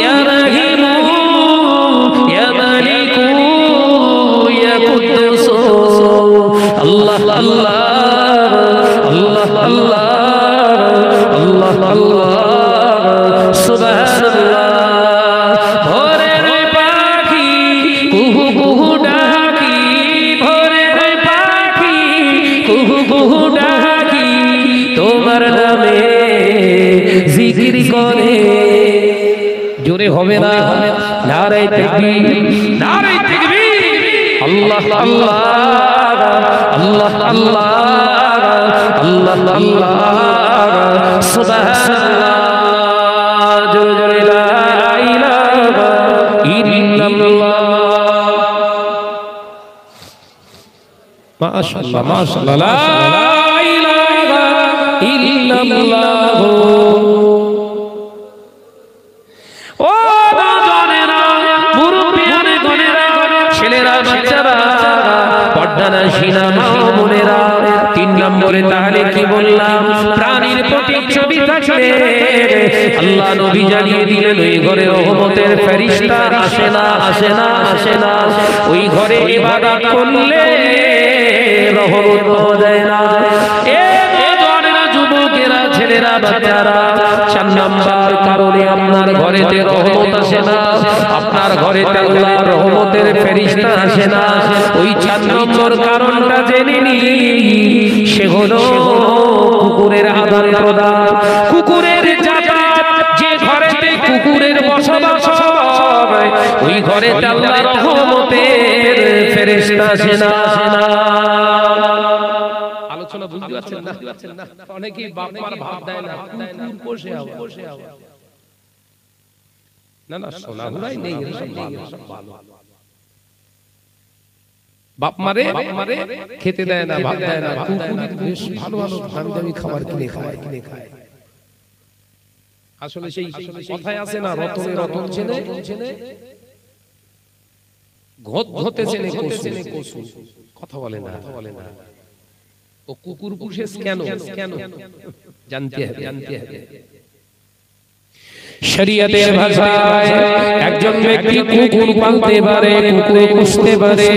ইয়া রাহিমু ইয়া মালিকু ইয়া কুদ্দুস। আল্লাহ আল্লাহ আল্লাহ আল্লাহ আল্লাহ আল্লাহ সুবহানাল্লাহ। ভোরের পাখি কুহু কুহু ডাকি, ভোরের পাখি কুহু কুহু ডাকি, তোমার নামে জিকির করে। জোরে হবে না নারায়ে তাকবীর, নারায়ে তাকবীর। আল্লাহ আল্লাহ আল্লাহ আল্লাহ আল্লাহ আল্লাহ সুবহানাল্লাহ। জোরে জোরে লা ইলাহা ইল্লাল্লাহ। মাশাআল্লাহ মাশাআল্লাহ। লা ইলাহা ইল্লাল্লাহ। ও বাজানেরা, মুরব্বিয়ানে গনেরা, ছেলেরা বাচ্চারা, পর্দানা সিনা মা বোনেরা, 3 নম্বরে তাহলে কি বললাম প্রাণীর প্রতিচ্ছবি থাকলে আল্লাহ নবী জানিয়ে দিলেন ওই ঘরে রহমতের ফেরেশতা আসে না আসে না আসে না। ওই ঘরে ইবাদত করলে রহমত পাওয়া যায় না। এ নওজওয়ানেরা, যুবকেরা, ছেলেরা, বাচ্চারা, 4 নাম্বার কারণে আপনার ঘরেতে রহমত আসে না, আপনার ঘরেতে আল্লাহর রহমতের ফেরেশতা আসে না। ওই 4 নম্বর কারণটা জেনে নিন, সে হলো কুকুরের আদান প্রদান, কুকুরের যাতায়াত। যে ঘরেতে কুকুরের বসবাস হয় ওই ঘরেতে আল্লাহর রহমতের ফেরেশতা আসে না। আলোচনা বুঝতে পারছেন না? অনেকেই বাপ মার ভাব দেয় না, কুকুর পোষে না না, সোনাগুলাই নেই, সব ভালো। বাপ মারে খেতে দেয় না, ভাত দেয় না, কুকুর বেশ ভালো ভালো দামি দামি খাবার কিনে খায়। আসলে সেই কথায় আছে না, রতনে রতন চেনে, ঘতে চেনে কসু। কথা বলে না। ও কুকুর পুষে কেন জানতে হবে। শরীয়তের ভাষায় একজন ব্যক্তি কুকুর পালতে পারে, কুকুর পুষতে পারে।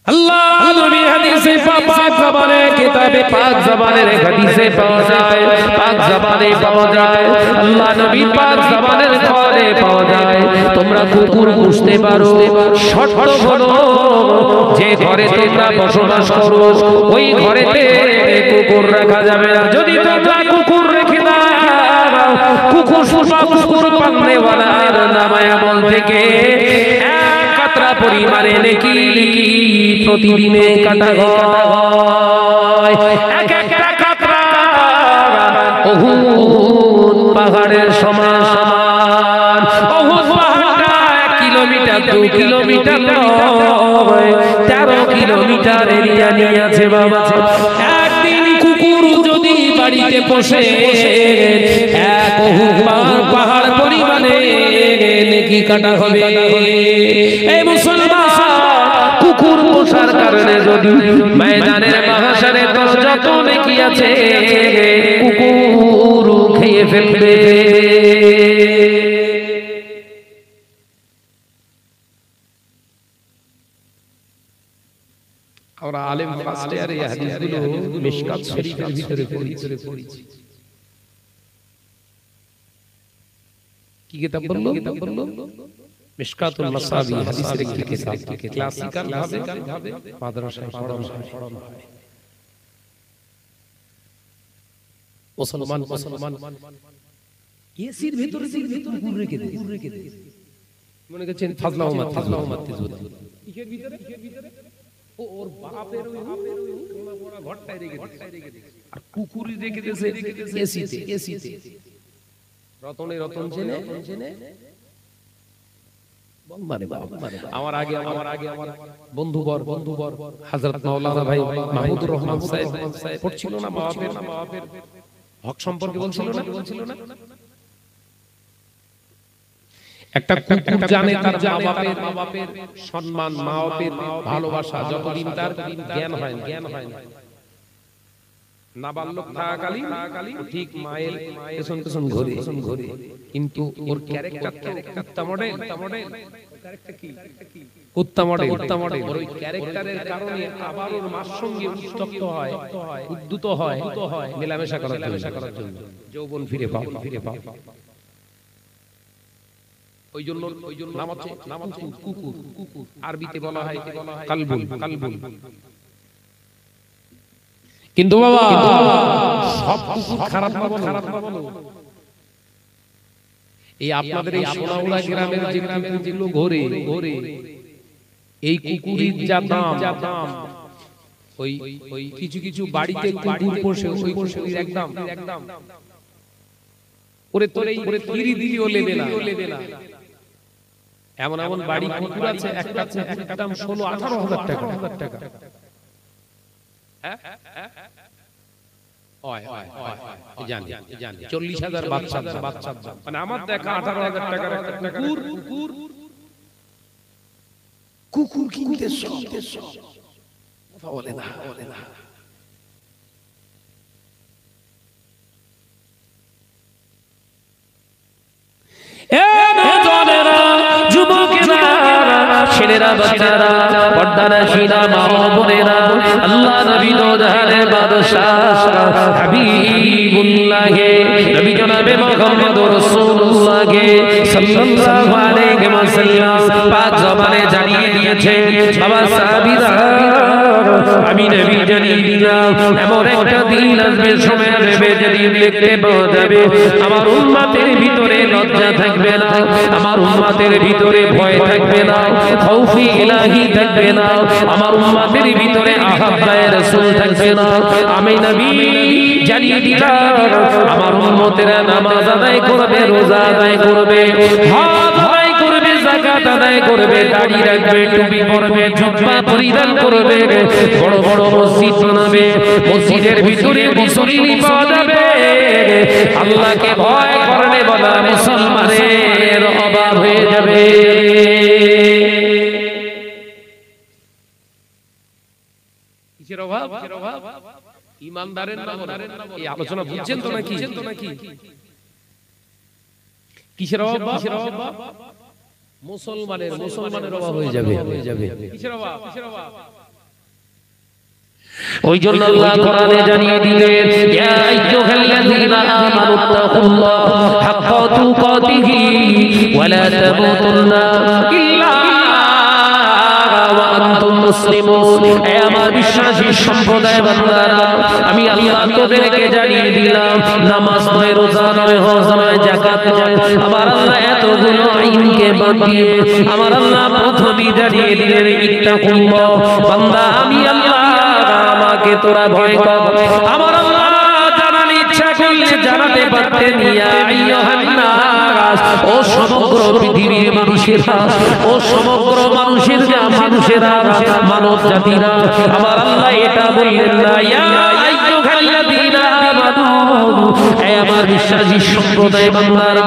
আল্লাহ নবী হাদিসে পাক জবানে, কিতাবে পাক জবানের হাদিসে পাওয়া যায়, পাক জবানে পাওয়া যায়, আল্লাহ নবী পাক জবানের ঘরে পাওয়া যায়। তোমরা কুকুর পুষতে পারো, শর্ত হলো যে ঘরে তোমরা বসবাস করো ওই ঘরেতে কুকুর রাখা যাবে না। যদি তোমরা কুকুর রেখে দাও, কুকুর পোষা, কুকুর পালনেওয়ালার নামায় আমল থেকে পরিমাণে নাকি প্রতিদিনে কাটা হয়। এক একটা কাতরা উহুদ পাহাড়ের সমান। উহুদ পাহাড়টা 1 কিলোমিটার 2 কিলোমিটার নয়, 13 কিলোমিটার এরিয়া নিয়ে আছে বাবা। একদিন কুকুর যদি বাড়িতে পোষে, এক উহুদ পাহাড় পরিমাণে নেকি কাটা হবে। এই মুসলমান, কুকুর পোষার কারণে যদি ময়দানের মাহশারে তোর যত নেকি আছে কুকুর খেয়ে ফেলবে। আমরা আলেম ফার্স্ট ইয়ারে এই হাদিসগুলো মিশকাত শরীফের ভিতরে পড়েছি। কি কিতাব বললো? মিশকাতুল মাসাবি, হাদিসের একটি কিতাব, ক্লাসিক্যাল ভাবে মাদ্রাসায় পড়ানো হয়। মুসলমান এসির ভিতরে কুকুর রেখে দেয়, মনে করছেন ফাজলা উম্মাত কিসের ভিতরে? ওর বাপের ওই কোনা মোড়া ঘরটায় রেখে দেয়, আর কুকুর রেখে দিয়েছে এসিতে। রতন চেনে। আমার আগে আমার বন্ধুবর হযরত মাওলানা ভাই মাহমুদুর রহমান সাহেব পড়ছিল না, বাপের হক সম্পর্কে বলছিল না। একটা কুকুর জানে তার মা বাপের সম্মান, মা বাপের ভালোবাসা, যতদিন তার জ্ঞান হয় না। নাবালক থাকাকালীন ঠিক মায়ের পেছন ঘুরে, কিন্তু ওর ক্যারেক্টারটা মডেল কুত্তা মডেল। ওর ওই ক্যারেক্টারের কারণে আবার ওর মার সঙ্গে উত্তপ্ত হয়, উদ্যুত হয় মেলামেশা করার জন্য, যৌবন ফিরে পাও। ওই জন্য নাম হচ্ছে কুকুর। আরবিতে বলা হয় কালবুল। কিন্তু বাবা সব কুকুর খারাপ না বলো। এই আপনাদের এই সোনাউড়া গ্রামের যে কুকুরগুলো ঘোরে, এই কুকুরের যা দাম, ওই কিছু বাড়িতে কুকুর পোষে, ওই কুকুরের একদম ওরে তোর এই তিরি দিলিও লেবে না। এমন বাড়ি কুকুর আছে, একটা কুকুরের দাম 16-18 হাজার টাকা। জানি 40,000 বাচ্চা, মানে আমার দেখা 18,000 টাকার একটা কুকুর কিনতে কথা বলে না। যুবকেরা, ছেলেরা, বাচ্চারা, পর্দানশীলা মা ও বোনেরা, আল্লাহ নবী দোজাহানের বাদশাহ হাবিবুল্লাহ নবী জনাবে মুহাম্মদুর রাসূলুল্লাহ সাল্লাল্লাহু আলাইহি ওয়াসাল্লাম পাক জবানে জানিয়ে দিয়েছে, বাবা সাহাবীরা আমি নবী জানিয়ে দিলাম এমন একটা দিন আসবে, সময় আসবে যেদিন দেখতে পাওয়া যাবে আমার উম্মতের ভিতরে লজ্জা থাকবে না, আমার উম্মতের ভিতরে ভয় থাকবে না, খাউফি ইলাহি থাকবে না, আমার উম্মতের ভিতরে আহাব্বায়ে রাসূল থাকবে না। আমি নবী জানিয়ে দিলাম আমার উম্মতেরা নামাজ আদায় করবে, রোজা আদায় করবে, হজ আদায় করবে, যাকাত আদায় করবে, দাড়ি রাখবে, টুপি পরবে, জুব্বা পরিধান করবে, বড় বড় মসজিদ বানাবে, মসজিদের ভিতরে মুসল্লি পাওয়া যাবে, আল্লাহকে ভয় করবে বলা মুসলমানের অভাব হয়ে যাবে। কিসের অভাব? ইমানদারের না। এই আলোচনা বুঝছেন তো নাকি? কিসের অভাব? মুসলমানের অভাব হয়ে যাবে। কিসের অভাব? ওই জন্য আল্লাহ কোরআনে জানিয়ে দিলেন, ইয়া আইয়ুহাল্লাযীনা আমানুত্তাকুল্লাহ হাক্কা তুকাতিহি ওয়া লা তামুতুন্না ইল্লা ওয়া আনতুম মুসলিমুন। হে আমার বিশ্বাসী সম্প্রদায় বান্দারা, আমি আল্লাহ তোদেরকে জানিয়ে দিলাম নামাজ নয়, রোজা নয়, হজ নয়, যাকাত নয়, আমার আল্লাহ এতগুলো আইনকে বাদ দিয়ে আমার আল্লাহ প্রথমেই জানিয়ে দিলেন ইত্তাকুল্লাহ, বান্দা আমি আল্লাহ আমাকে তোরা ভয় কর। আমার আল্লাহ জানার ইচ্ছা করলে জানাতে পারতেন, ইয়া আইয়ুহান নাস, ও সমগ্র পৃথিবীর মানুষেরা, ও সমগ্র মানুষেরা, মানব জাতিরা, আমার আল্লাহ এটা বললেন না, ইয়া আইয়ুহাল্লাযীনা আমানু, হে আমার বিশ্বাসী সম্প্রদায় বান্দারা,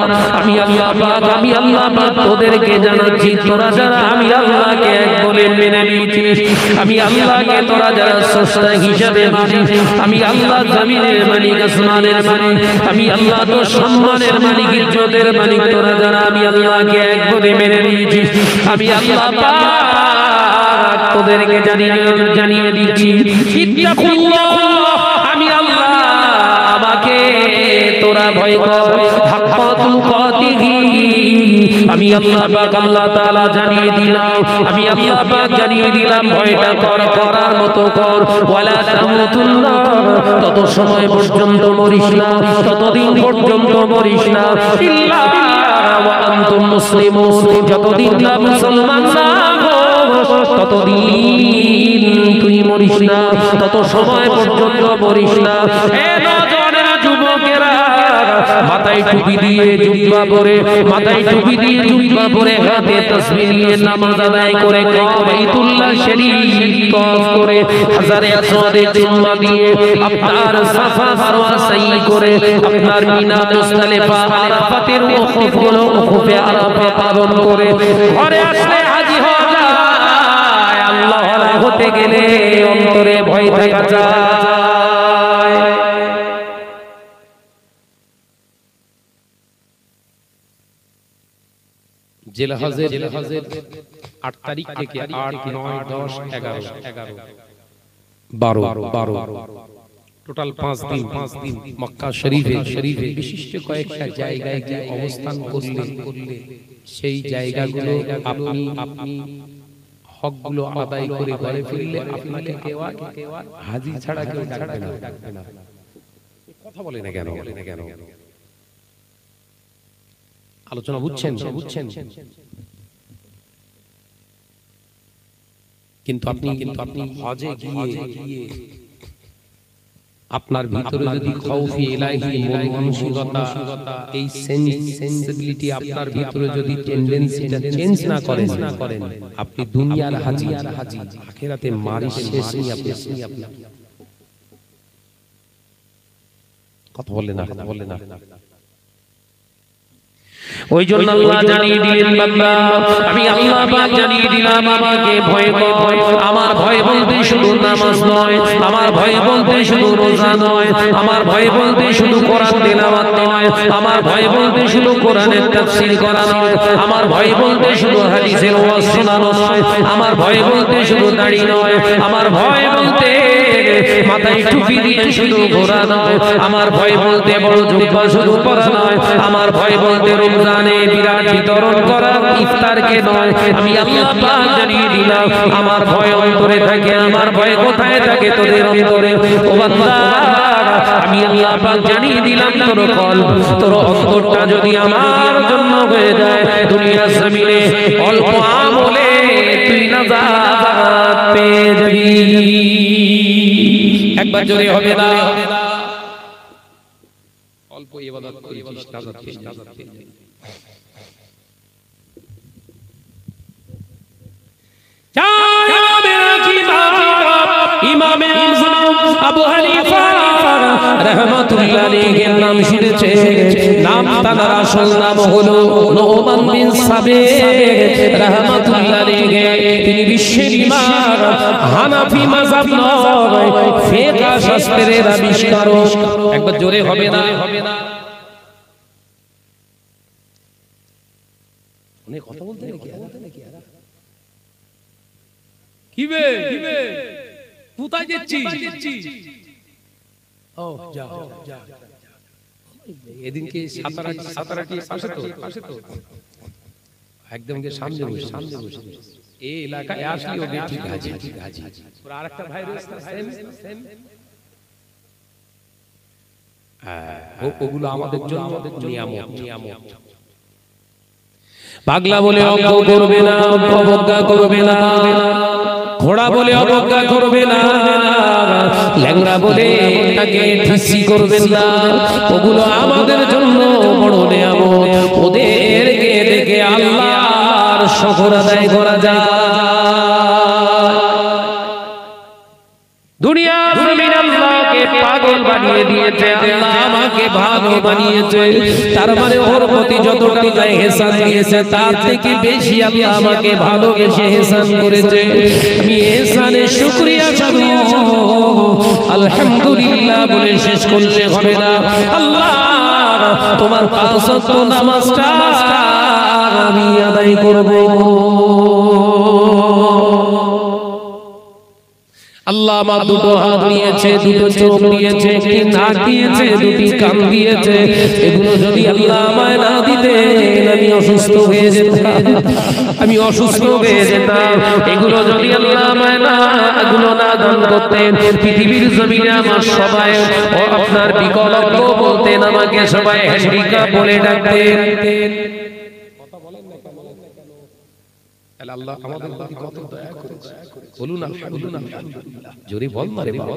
আমি আল্লাহ পাক তোদেরকে জানাচ্ছি, তোরা যারা আমি আল্লাহকে এক বলে মেনে নিয়েছিস, আমি আল্লাহকে তোরা যারা স্রষ্টা হিসাবে মানিস, আমি আল্লাহ জমিনের মালিক, আসমানের মালিক, আমি আল্লাহ তো সম্মানের মালিক, ইজ্জতের মালিক, তোরা যারা আমি আল্লাহকে এক বলে মেনে নিয়েছিস, আমি আল্লাহ পাক তোদেরকে জানিয়ে দিচ্ছি ইত্তাকুল্লাহ, আমি আল্লাহ আমাকে তোরা ভয় কর, হাক্কা তুকাতিহি, আমি আল্লাহ পাক আল্লাহ তাআলা জানিয়ে দিলাম, আমি আল্লাহ পাক জানিয়ে দিলাম ভয়টা করার মতো কর, ওয়ালা তামুতুন্না, তত সময় পর্যন্ত মরিস না, ততদিন পর্যন্ত মরিস না, ইল্লা ওয়া আনতুম মুসলিমুন, যতদিন না মুসলমান না ততদিন তুই মরিস না, তত সময় পর্যন্ত মরিস না। হে নওজওয়ানেরা, যুবকেরা, মাথায় টুপি দিয়ে জুব্বা পরে, মাথায় টুপি দিয়ে জুব্বা পরে, হাতে তাসবিহ নিয়ে নামাজ আদায় করে, বাইতুল্লাহ শরীফ তওয়াফ করে, হাজারে আসওয়াদে চুম্মা দিয়ে, আপনার সাফা মারওয়া সাই করে, আপনার মিনা, মুজদালিফা, আরাফাতের ওকুফগুলো, ওকুফে আরাফা পালন করে ঘরে আসলে হাজী হওয়া যায়। আল্লাহ হতে গেলে অন্তরে ভয় থাকা যায়। জিলহজের 8 তারিখ থেকে 8, 9, 10, 11, 12 টোটাল 5 দিন মক্কা শরীফে বিশিষ্ট কয়েকটা জায়গায় গিয়ে অবস্থান করলে সেই জায়গাগুলো আপনি হকগুলো আদায় করে ঘরে ফিরলে আপনাকে কেউ হাজী ছাড়া কেউ ডাকবে না। কথা বলে না কেন? আলোচনা বুঝছেন? কিন্তু আপনি হজে গিয়ে আপনার ভিতরে যদি খাউফি ইলাহি মন মানসিকতা, এই সেন্সিবিলিটি আপনার ভিতরে যদি টেন্ডেন্সিটা চেঞ্জ না করেন, আপনি দুনিয়ার হাজী, আখিরাতে মারি শেষই আপনি। কথা বলে না। ওই জন্য আল্লাহ জানিয়ে দিলেন বান্দা আমি আল্লাহ পাক জানিয়ে দিলাম আমাকে ভয় কর আমার ভয় বলতে শুধু নামাজ নয় আমার ভয় বলতে শুধু রোজা নয় আমার ভয় বলতে শুধু কোরআন তেলাওয়াত নয় আমার ভয় বলতে শুধু কোরআনের তাফসীর করা নয় আমার ভয় বলতে শুধু হাদিসের ওয়াজ শোনানো নয় আমার ভয় বলতে শুধু দাড়ি নয় আমার ভয় বলতে মাথায় টুপি দিয়ে শুধু ঘোরা নয় আমার ভয় বলতে বড় জুব্বা শুধু পরা নয় আমার ভয় বলতে রমজানে বিরাট বিতরণ করা ইফতারকে নয় আমি আল্লাহ পাক জানিয়ে দিলাম আমার ভয় অন্তরে থাকে আমার ভয় কোথায় থাকে তোদের অন্তরে ও বান্দা আমি আল্লাহ পাক জানিয়ে দিলাম তোর কলব তোর অন্তরটা যদি আমার জন্য হয়ে যায় দুনিয়ার জমিনে অল্প আমলে তুই নাজাত পেয়ে যাবি একবার জোরে হবে না অল্প ইবাদত করিস নাজাত পেয়ে যাবি ইমামে আযম আবু হানিফা রাহমাতুল্লাহ আলাইহির নাম শুনেছে নাম তার আসল নাম হলো নুমান বিন সাবিত রাহমাতুল্লাহ আলাইহি তিনি বিশ্বের ইমাম হানাফি মাযহাব নয় ফিকহ শাস্ত্রের আবিষ্কারক একবার জোরে হবে না অনেক কথা বলতে নাকি কিবে কোথায় যাচ্ছি ও যা এদিনকে সাতারাটি পাশে তো একদম কে সামনে বসে এই এলাকায় আসলি ও বেটি গাজি আর আরেকটা ভাই রয়েছে সেম ওগুলো আমাদের জন্য নিয়ামত পাগলা বলে অজ্ঞ করবে না অবজ্ঞা করবে না ঘোড়া বলে অবজ্ঞা করবে না ল্যাংড়া বলে তাকে ঠিসি করবেন না ওগুলো আমাদের জন্য বড় নিয়ামত ওদেরকে দেখে আল্লাহর শুকর আদায় করা যায় দুনিয়া জমিন আল্লাহকে পাগল বানিয়ে দিয়েছে আল্লাহ আমাকে ভালো বানিয়েছে তার মানে ওর প্রতি যতটা আল্লাহ ihsan দিয়েছে তার থেকে বেশি আল্লাহ আমাকে ভালোবেসে ihsan করেছে আমি ihsaনের শুকরিয়া জানাই আলহামদুলিল্লাহ বলে শেষ করতে হবে না আল্লাহ তোমার পাঁচ ওয়াক্ত নামাজটা আমি আদায় করব আল্লাহ আমার দুটো হাত দিয়েছে দুটো চোখ দিয়েছে একটি নাক দিয়েছে দুটি কান দিয়েছে এগুলো যদি আল্লাহ আমায় না দিতেন আমি অসুস্থ হয়ে যেতাম এগুলো যদি আল্লাহ আমায় না এগুলো না দান করতেন পৃথিবীর জমিনে আমার সবাই ও আপনার বিকলাঙ্গ বলতেন আমাকে সবাই হ্যান্ডিক্যাপ বলে ডাকতেন আল্লাহ আমাদের প্রতি কত দয়া করেছে বলুন আলহামদুলিল্লাহ জোরে বল মারে বাবা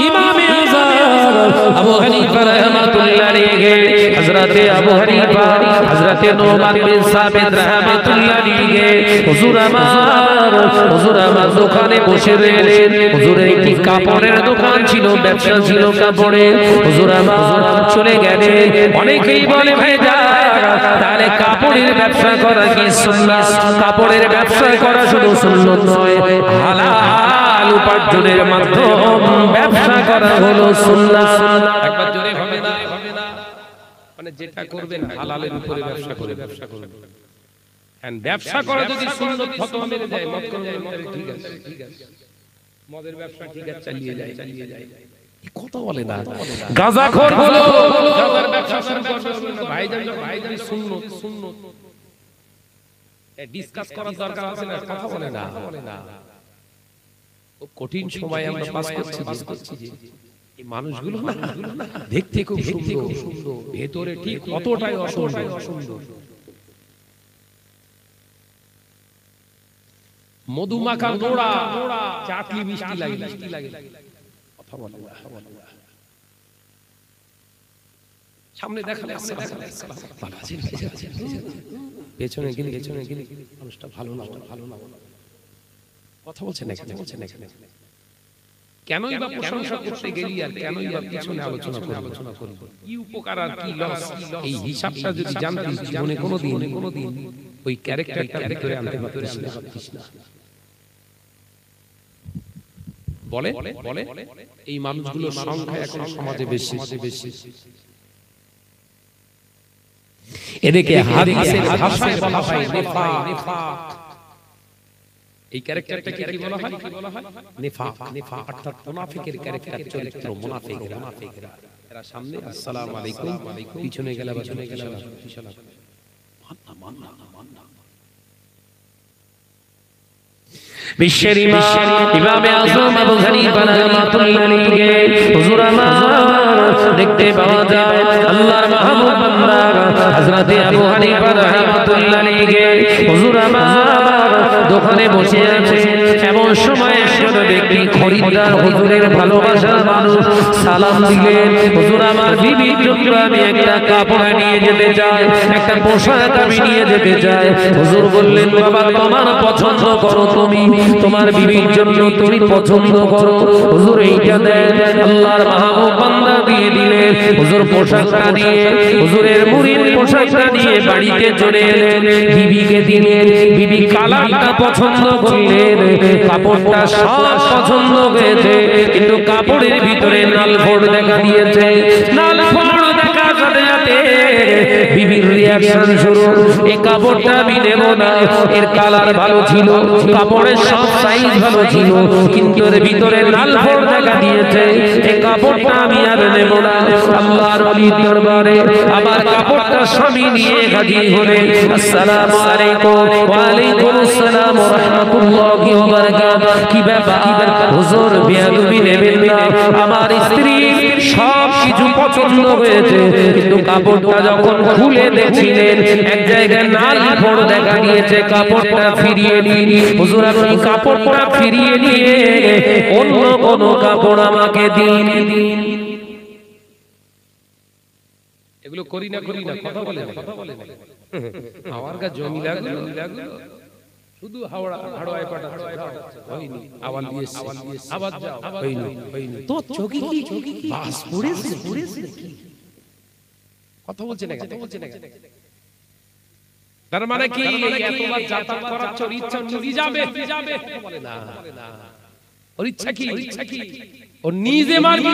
ইমামে আযম আবু হানিফা রাহমাতুল্লাহ আলাইহি হযরত আবু হানিফা হযরত নুমান বিন সাবিত রাহমাতুল্লাহ আলাইহি হুজুর আমার দোকানে বসে রইলেন হুজুরের একটি কাপড়ের দোকান ছিল ব্যবসা ছিল কাপড়ের হুজুর আমার চলে গেলেন অনেকেই বলে ভাই তাহলে কাপড়ের ব্যবসা করা কি সুন্নাত কাপড়ের ব্যবসা করা শুধু সুন্নাত নয় হালাল উপার্জনের মাধ্যম ব্যবসা করা হলো সুন্নাত একবার জোরে হবে না মানে যেটা করবেন হালালের উপরে ব্যবসা করবেন এন্ড ব্যবসা করা যদি সুন্নাত ফতোয়া মেরে দেয় মত করবেন ঠিক আছে মদের ব্যবসা ঠিক আছে চালিয়ে যায় কথা বলে না গাঁজাখোর বলো গাঁজার ব্যবসা শুরু করবে না ভাইজান সুন্নাত ডিসকাস করার দরকার আছে না কথা বলে না কঠিন সময় আমরা পাস করছি যে এই মানুষগুলো না দেখতে খুব সুন্দর ভেতরে ঠিক কতটাই অসুন্দর মধুমাখা নোড়া চাটলি মিষ্টি লাগে কথা বলে সামনে দেখালে ভালো আছেন পেছনে গেলে মানুষটা ভালো না কথা বলছেন এখানে কেনই বা প্রশংসা করতে গেলি আর কেনই বা পিছনে আলোচনা করব কি উপকার আর কি লস এই হিসাবটা যদি জানতিস জীবনে কোনোদিন ওই ক্যারেক্টারটা ভিতরে আনতে পারতিস না বলে এই মানুষগুলোর সংখ্যা এখন সমাজে বেশি এদিকে হাদিসের ভাষায় বলা হয় নিফাক এই ক্যারেক্টারটাকে কি বলা হয় নিফাক অর্থাৎ মুনাফিকের ক্যারেক্টার চরিত্র মুনাফিকরা এরা সামনে আসসালামু আলাইকুম পিছনে গেলে বিশ্বের ইমামে আযম আবু হানিফা রাহমাতুল্লাহি আলাইহি হুজুর আমার দেখতে পাওয়া যায় আল্লাহর মাহবুব বান্দা হযরতে আবু হানিফা রাহমাতুল্লাহি আলাইহি হুজুর আমার দোকানে বসে আছে এমন সময় একজন ব্যক্তি খরিদ্দার হুজুরের ভালোবাসার মানুষ সালাম দিলেন হুজুর আমার বিবির জন্য আমি একটা কাপড় নিয়ে যেতে চাই একটা পোশাক আমি নিয়ে যেতে চাই হুজুর বললেন বাবা তোমার পছন্দ করো তুমি তোমার বিবির জন্য তুমি পছন্দ করো হুজুর এইটা দেন আল্লাহর মাহবুব বান্দা দিয়ে দিলেন হুজুর পোশাকটা দিয়ে হুজুরের মুরিদ পোশাকটা নিয়ে বাড়িতে চলে এলেন বিবিকে দিলেন বিবি কালারটা পছন্দ করলেন কাপড়টা সব পছন্দ হয়েছে কিন্তু কাপড়ের ভিতরে নালফোড় দেখা দিয়েছে নালফোড় দেখা সাথে সাথে বিবির রিঅ্যাকশন শুরু এই কাপড়টা আমি নেব না এর কালার ভালো ছিল কাপড়ের সব সাইজ ভালো ছিল কিন্তু এর ভিতরে নালফোড় দেখা দিয়েছে এই কাপড়টা আমি আর নেব না আল্লাহর ওলির দরবারে আবার কাপড়টা স্বামী নিয়ে হাজির হলেন আসসালামু আলাইকুম ওয়া আলাইকুম আসসালাম ওয়া রাহমাতুল্লাহি ওয়া বারাকাতুহু কি ব্যাপার হুজুর বেয়াদবি নেবেন না আমার স্ত্রী সব কিছু পছন্দ হয়েছে কিন্তু কাপড়টা যখন খুলে দেখছিলেন এক জায়গায় নালফোড় দেখা দিয়েছে কাপড়টা ফিরিয়ে নিন হুজুর আপনি কাপড়টা ফিরিয়ে নিয়ে অন্য কোন কাপড় আমাকে দিন এগুলো করি না কথা বলে আমার কাছে জমি লাগলো শুধু হাওড়ায় পাঠাচ্ছে হয়নি আওয়াল দিয়েছে আবার যাও হয়নি তো চোখে কি বাস পড়েছে কথা বলছে না তার মানে কি এতবার যাতায়াত করার ইচ্ছা চলে যাবে বলে না ওর ইচ্ছা কি ও নিজে মারবে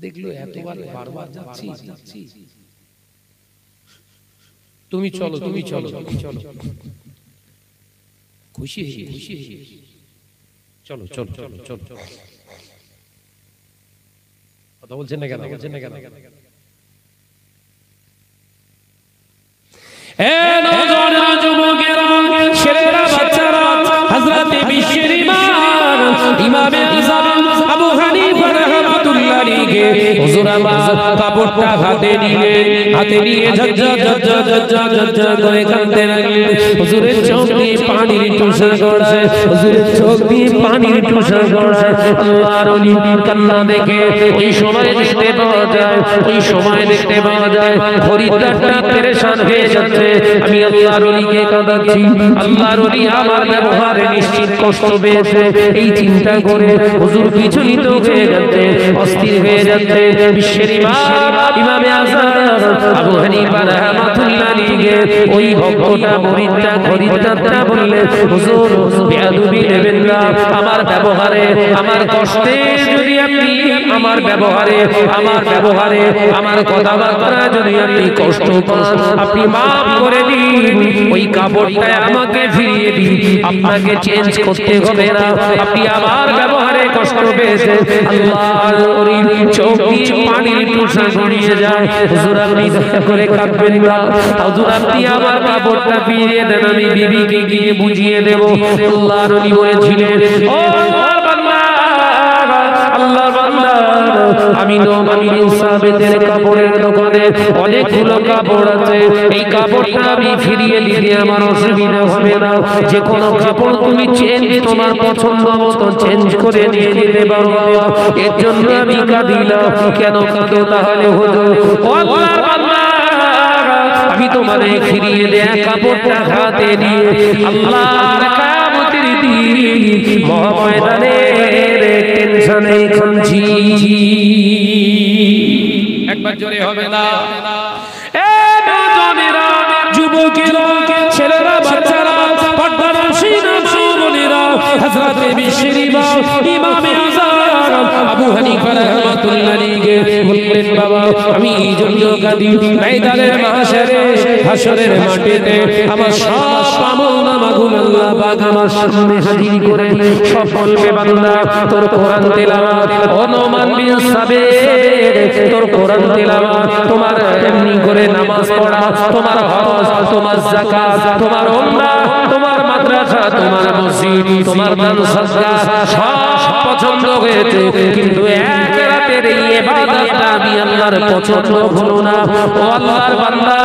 দেখলো এতবার বারবার যাচ্ছি তুমি চলো খুশি চলো কথা বলছেন না কেন নওজোয়ান যুবকেরা ছেলেরা বাচ্চারা হযরতে বিশ্বের ইমামে আযম আবু হানিফা রাহমাতুল্লাহি আলাইহি হুজুর আমার কাপড়টা হাতে নিয়ে ঝরঝর করে কাঁদতে লাগলেন হুজুরের চোখ দিয়ে পানির টুসর গড়ছে আল্লাহর ওলি কান্না দেখে ওই সময় দেখতে পাওয়া যায় খরিদ্দারটা পেরেশান হয়ে যাচ্ছে আমি আল্লাহর ওলিকে কাঁদাচ্ছি আল্লাহর ওলি আমার ব্যবহারে নিশ্চিত কষ্ট পেয়েছে এই চিন্তা করে হুজুর বিচলিত হয়ে যাচ্ছে অস্থির হয়ে যাচ্ছে বিশ্বের ইমামে আযম আবু হানিফা রাহমাতুল্লাহি আলাইহি ওই ভক্তটা মুরিদটা খরিদ্দারটা বললেন হুজুর বেয়াদবি নেবেন না আমার ব্যবহারে আমার কষ্টে যদি আপনি আমার ব্যবহারে আমার কথাবার্তা যদি আপনি কষ্ট পান আপনি মাফ করে দিন ওই কাপড়টা আমাকে ফিরিয়ে দিন আপনাকে চেঞ্জ করতে হবে না আপনি আমার ব্যবহারে কষ্ট পেয়েছেন আল্লাহর ওলি চোখ দিয়ে পানির টুসা গড়িয়ে যায় হুজুর আপনি দয়া করে কাঁদবেন না হুজুর আপনি আমার কাপড়টা ফিরিয়ে দেন আমি বিবিকে গিয়ে বুঝিয়ে দেব আল্লাহর ওলি বলেছিলেন ও আল্লাহর বান্দা আমি সাহাবীদের কাপড়ের দোকানে অনেকগুলো কাপড় আছে এই কাপড়টা আমি ফিরিয়ে দিলে আমার অসুবিধা হবে না যে কোনো কাপড় তুমি তোমার পছন্দ মতো চেঞ্জ করে নিয়ে নিতে পারো এর জন্য আমি কাঁদিলাম কেন কাঁদো তাহলে হুজুর ও আল্লাহর বান্দা আমি তো তোমারে ফিরিয়ে দেয়া কাপড়টা হাতে নিয়ে আল্লাহর কিয়ামতের দিন ময়দানে টেনশনে খুঁজি একবার জোরে হবে না এ নজনেরা যুবকেরা ছেলেরা বাচ্চারা পর্দার শিনা বোনেরা হযরত বিশরিবা ইমামে আযম আবু হানিফা রাহমাতুল্লাহ আলাইহি বললেন বাবা আমি জন্য কাঁদি ময়দানের মাহশরে হাসরের মাটিতে আমার সব আমলনামাগুলো আল্লাহ পাক আমার সামনে হাজির করে সব বলবে বান্দা তোর কোরআন তেলাওয়াত অনুমান বিন সাবির তোর কোরআন তেলাওয়াত তোমার এমনি করে নামাজ পড়া তোমার হজ তোমার যাকাত তোমার উমরা তোমার মাদ্রাসা তোমার মসজিদ তোমার দান সাদকা সব পছন্দ হয়েছে কিন্তু এক রাতের এই ইবাদতটা আমি আল্লাহর পছন্দ হলো না ও আল্লাহর বান্দা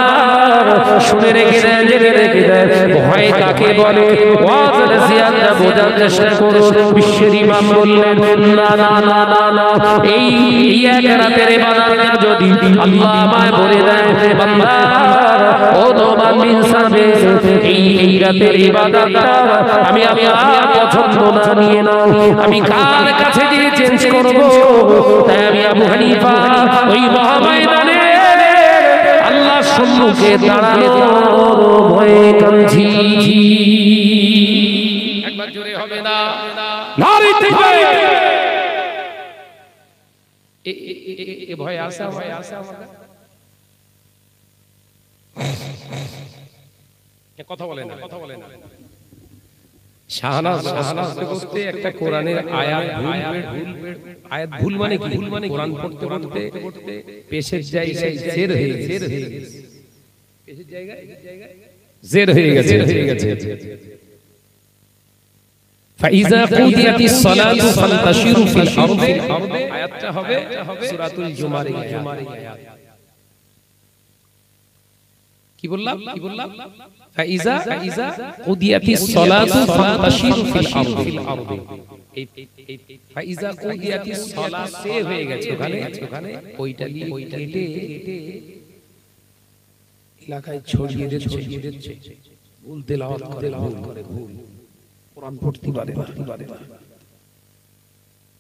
শুনে রেখে দেন জেনে রেখে দেন ভয় কাকে বলে ওয়াজের জিয়াদা বোঝার চেষ্টা করো বিশ্বের ইমাম বললেন না না না না না এই এক রাতের ইবাদতটা যদি আল্লাহ আমায় বলে দেয় বান্দা ও নোমান বিন সাবির এই রাতের ইবাদতটা আমি আল্লাহর পছন্দ না নিয়ে নাও আমি কার কাছে গিয়ে চেঞ্জ করব তাই আমি আবু হানিফা ওই ময়দানে আল্লাহর সম্মুখে দাঁড়ানো ভয়ে কাঁদছি একবার জোরে হবে না নারী থেকে এ ভয় আসে আমাদের কথা বলে না শাহনাজ করতে একটা কোরআনের আয়াত ভুল মানে কি কোরআন পড়তে পড়তে পেশের জায়গায় জের হয়ে গেছে ফাইজা কুদিয়াতিস সালাতু ফান্তাশিরু ফিল আরদি আয়াতটা হবে সূরাতুল জুমার আয়াত কি বললাম ফাইজা কুদিয়াতিস সালাতু ফান্তাশিরু ফিল আরদি এই ফাইজা কুদিয়াতিস সালাত সে হয়ে গেছে ওখানে ওইটা কেটে এলাকায় ছড়িয়ে দিচ্ছে ভুল তেলাওয়াত করে ভুল কোরআন পড়তে পারে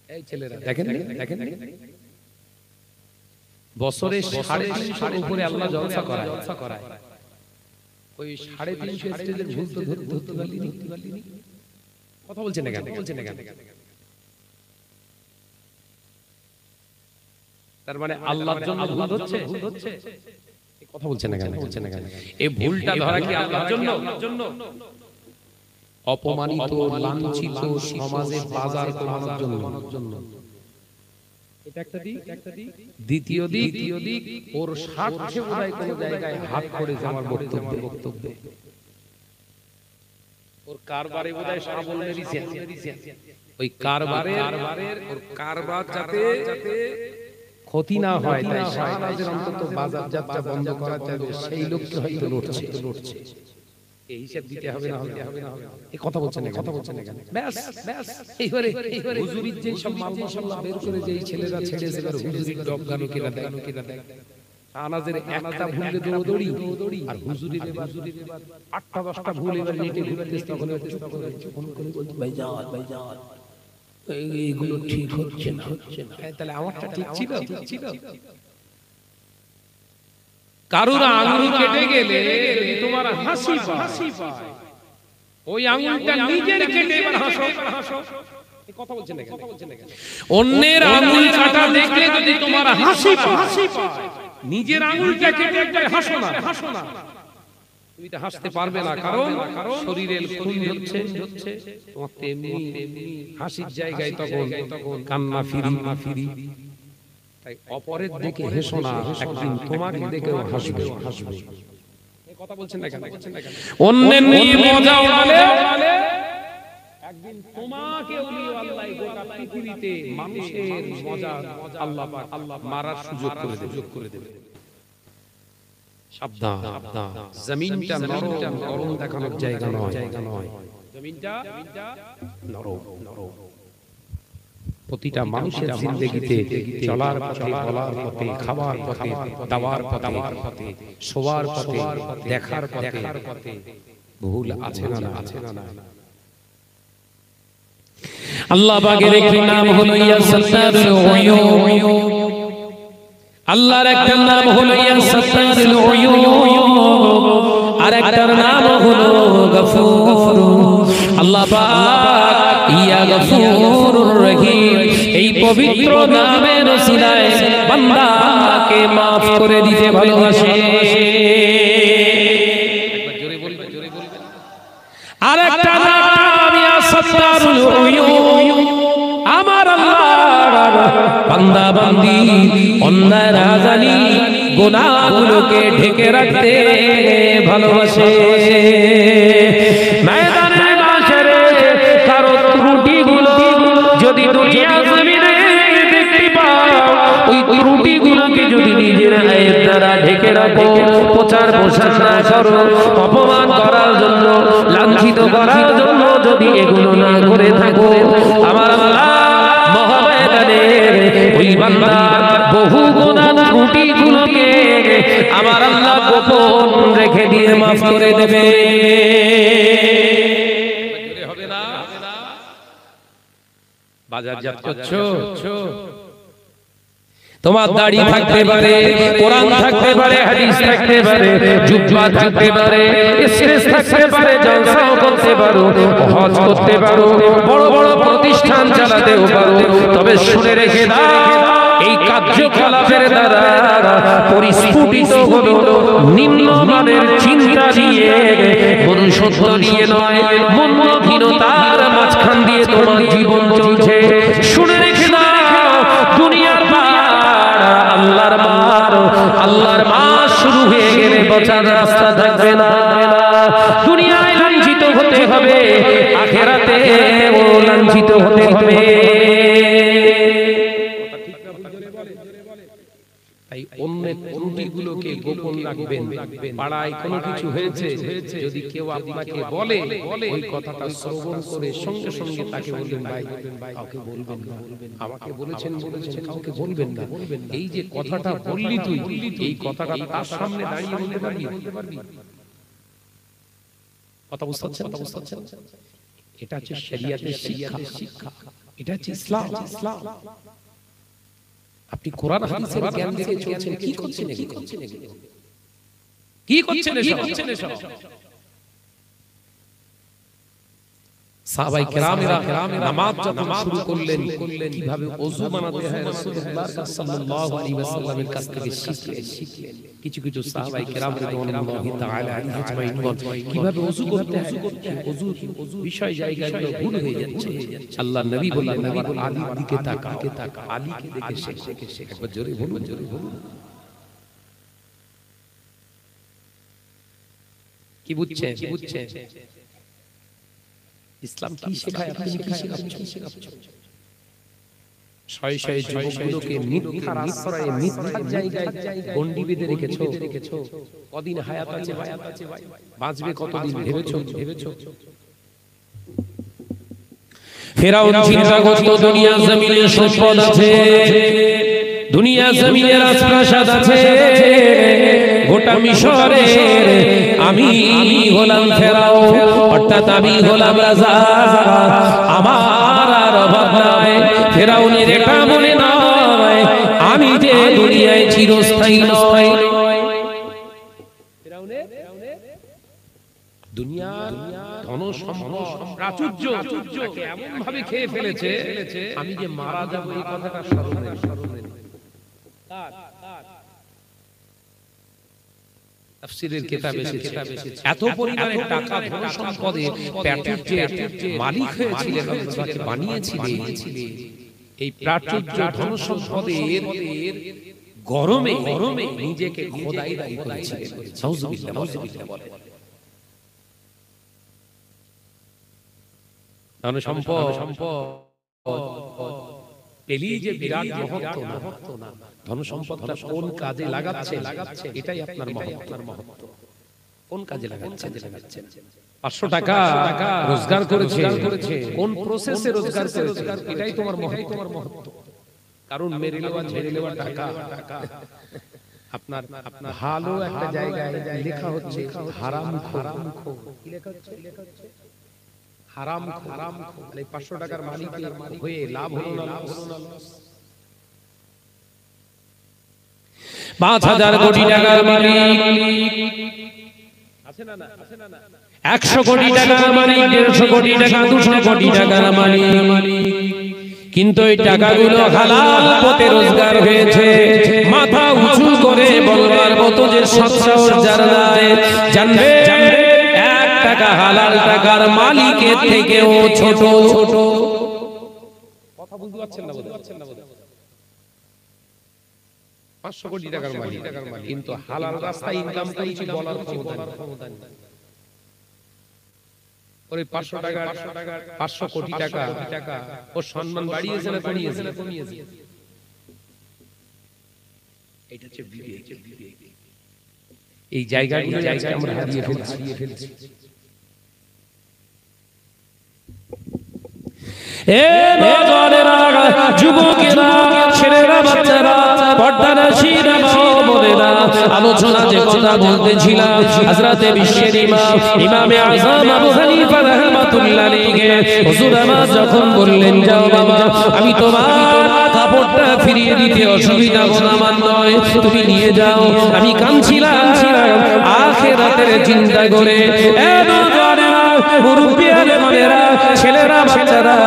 এই ছেলেরা দেখেন বছরে 350 উপরে আল্লাহ জলসা করায় ওই 350 স্টেজের ভুল তো ধরতে পারলিনি কথা বলছেন না কেন তার মানে আল্লাহর জন্য ভুল হচ্ছে কথা বলছেন না কেন এই ভুলটা ধরা কি আল্লাহর জন্য অপমানিত লাঞ্ছিত সমাজে বাজার করানোর জন্য এটা একটা দিক দ্বিতীয় দিক ওর স্বার্থে বোধহয় কোন জায়গায় হাত করে যাওয়ার বক্তব্যে ওর কারবারে বোধহয় সাবল মেরেছে ওই কারবারের ওর কারবার যাতে ক্ষতি না হয় তাই শাহনাজের অন্তত বাজার যাত্রা বন্ধ করা যাবে সেই লক্ষ্যে হয়তো লড়ছে এই হিসাব দিতে হবে না এই কথা বলছেন না কেন ব্যাস এইবারে হুজুরির যে সব মাল মশলা বের করে যেই ছেলেরা ছেড়েছে আর হুজুরির ডব গানো কেনা দেয় শাহনাজের একটা ভুলে দৌড়ি আর হুজুরির 8টা 10টা ভুল এবার নেটে ঘুরতেছে তখন ফোন করে বলতে ভাইজান এইগুলো ঠিক হচ্ছে না তাহলে আমারটা ঠিক ছিল কারুর আঙুল কেটে গেলে যদি তোমার হাসি পায় ওই আঙুলটা নিজের কেটে এবার হাসো এই কথা বলছেন না কেন অন্যের আঙুল কাটা দেখলে যদি তোমার হাসি পায় নিজের আঙুলটা কেটে একবার হাসো না তুমি তো হাসতে পারবে না কারণ শরীরের খুন হচ্ছে তোমার তেমনি হাসির জায়গায় তখন কান্না ফিরি তাই অপরের দিকে হেসো না একদিন তোমাকে দেখেও হাসবে এই কথা বলছেন না কেন অন্যের নিয়ে মজা উড়ালে একদিন তোমাকে ওলিও আল্লাহ গোটা পৃথিবীতে মানুষের মজা আল্লাহ পাক মারার সুযোগ করে দেবে সাবধান জমিনটা নরম দেখানোর জায়গা নয় জমিনটা নরম প্রতিটা মানুষের জিন্দেগিতে চলার পথে, বলার পথে, খাওয়ার পথে, দাওয়ার পথে, শোয়ার পথে, দেখার পথে ভুল আছে না? আল্লাহ পাকের একটি নাম হলো ইয়া সাত্তারুল উয়ুব। আল্লাহর একটা নাম হলো ইয়া সাত্তারুল উয়ুব, আর একটার নাম হলো গফুর। আল্লাহ পাক ইয়া গফুরুর রহিম এই পবিত্র নামের ওসিলায় বান্দাকে maaf করে দিতে ভালোবাসে। জোরে বলবেন, জোরে বলবেন। আর একটা নাম ইয়া সাত্তারুল উয়ুব, আমার আল্লাহ বান্দা বান্দি অন্যায় রাজানি গুনাহগুলোকে ঢেকে রাখতে ভালোবাসে। ময়দানে মাশরে কারো ত্রুটিগুলো যদি দুনিয়া জমিনে দেখতে পাও, ওই ত্রুটিগুলোকে যদি নিজের আয়ের দ্বারা ঢেকে রাখো, প্রচার প্রসার না করো, অপমান করার জন্য, লাঞ্ছিত করার জন্য যদি এগুলো না করে থাকো, আমার আল্লাহ ওই বান্দা বহু গুনাহ ত্রুটিগুলোকে আমার আল্লাহ গোপন রেখে দিয়ে maaf করে দেবে। হবে না? বাজারজাত করছো, তোমার দাড়ি থাকতে পারে, কোরআন থাকতে পারে, হাদিস থাকতে পারে, জুব্বা থাকতে পারে, স্টেজ থাকতে পারে, জলসাও করতে পারো, হজ করতে পারো, বড় বড় প্রতিষ্ঠান চালাতেও পারো, তবে শুনে রেখে দাও এই কার্যকলাপের দ্বারা পরিস্ফুটিত হলো নিম্নমানের চিন্তা দিয়ে, মনুষ্যত্ব দিয়ে নয়, মনহীনতার মাঝখান দিয়ে তোমার জীবন চলছে। শুনে রেখে দাও দুনিয়ার আল্লাহর মাস শুরু হয়ে গেলে বাঁচার রাস্তা থাকবে না। দুনিয়ায় লাঞ্ছিত হতে হবে, আখিরাতে ও লাঞ্ছিত হতে হবে। তাই অন্যের ত্রুটিগুলোকে গোপন রাখবেন। পাড়ায় কোনো কিছু হয়েছে, যদি কেউ আপনাকে বলে, ওই কথাটা শ্রবণ করে সঙ্গে সঙ্গে তাকে বলবেন, ভাই কাউকে বলবেন না, আমাকে বলেছেন কাউকে বলবেন না। এই যে কথাটা বললি তুই, এই কথাটা তার সামনে দাঁড়িয়ে বলতে পারবি? কথা বুঝতে পারছেন? এটা হচ্ছে শরিয়াতের শিক্ষা, এটা হচ্ছে ইসলাম। আপনি কোরআন হাদিসের জ্ঞান দিয়ে চলছেন, কি করছেন এসব? সাহাবায়ে কেরামেরা নামাজ যখন শুরু করলেন, কিভাবে ওযু বানাতে হয় রাসূলুল্লাহ সাল্লাল্লাহু আলাইহি ওয়াসাল্লামের কাছ থেকে শিখলেন। কিছু কিছু সাহাবায়ে কেরাম রাদিয়াল্লাহু তাআলা আলাইহিম আজমাইন কিভাবে ওযু করতে হয়, ওযু বিষয় জায়গাগুলো ভুল হয়ে যাচ্ছে। আল্লাহর নবী বললেন, আলীর দিকে তাকা, আলীকে দেখে শেখ। একবার জোরে বলুন। কি বুঝছেন? ইসলাম কি শেখায়, আপনি কি শেখাচ্ছেন? শয়ে শয়ে যুবকগুলোকে মিথ্যার আশ্রয়ে, মিথ্যার জায়গায় গণ্ডি বেঁধে রেখেছো। কদিন হায়াত আছে, বাঁচবে কতদিন ভেবেছো? ফেরাউন চিন্তা করত দুনিয়া জমিনে সম্পদ আছে, দুনিয়া জমিনে রাজপ্রাসাদ আছে, গোটা মিশরের আমি হলাম ফেরাউন, অর্থাৎ আমি হলাম রাজা, আমার আর অভাব নাই। ফেরাউনের এটা মনে নয় আমি যে দুনিয়ায় চিরস্থায়ী নয়। দুনিয়ার ধন সম্পদ প্রাচুর্য এমন ভাবে খেয়ে ফেলেছে, আমি যে মারা যাবো এই কথাটা স্মরণ নেই। তাফসীরের কিতাবে এসেছে এত পরিমাণে টাকা ধন সম্পদের প্রাচুর্যের মালিক হয়েছিলেন, আল্লাহকে বানিয়েছিলেন। এই প্রাচুর্য ধন সম্পদের গরমে নিজেকে খোদাই দায়ী করেছিলেন। নাউযুবিল্লাহ বলে। ধন সম্পদ পেলেই যে বিরাট মহত্ব না, ধন সম্পদটা কোন কাজে লাগাচ্ছে এটাই আপনার মহত্ব। কোন কাজে লাগাচ্ছেন? 500 টাকা রোজগার করেছে, কোন প্রসেসে রোজগার করেছে, এটাই তোমার মহত্ব। কারণ মেরে নেওয়া টাকা আপনার ভালো একটা জায়গায় লেখা হচ্ছে হারামখোর। কি লেখা হচ্ছে? হারামখোর। এই 500 টাকার মালিক হয়ে লাভ হলো না, 5000 কোটি টাকার মালিক আছে না? 100 কোটি টাকার মালিক, 150 কোটি টাকা, 200 কোটি টাকার মালিক, কিন্তু এই টাকাগুলো হালাল পথে রোজগার হয়েছে। মাথা উঁচু করে বলবার মতো যে সৎসাহস যার নাই, জানবে 1 টাকা হালাল টাকার মালিকের থেকেও ছোট। কথা বুঝতে পারছেন না? 500 কোটি টাকার মালিক, কিন্তু হালাল রাস্তায় ইনকাম করেছি বলার ক্ষমতা নেই। ওই 500 টাকা 500 কোটি টাকা ও সম্মান বাড়িয়েছে না কমিয়েছে? এটা হচ্ছে বিবেক। এই জায়গাগুলো আজকে আমরা হারিয়ে ফেলছি। এ নজরেরা, যুবকেরা, ছেলেরা, বাচ্চারা, পর্দানশীরা, বোনেরা, আলোচনা যে কথা বলতেছিলাম হযরতে বিশ্বের ইমামে আযম আবু হানিফা রাহমাতুল্লাহ আলাইহি হুজুর আমার যখন বললেন, যাও বাবা, আমি তোমার কাপড়টা ফিরিয়ে দিতে অসুবিধা কোনো আমার নয়, তুমি নিয়ে যাও। আমি কাঁদছিলাম আখিরাতের চিন্তা করে। এ নজরেরা, মুরব্বিয়ারা, বোনেরা, ছেলেরা, বাচ্চারা,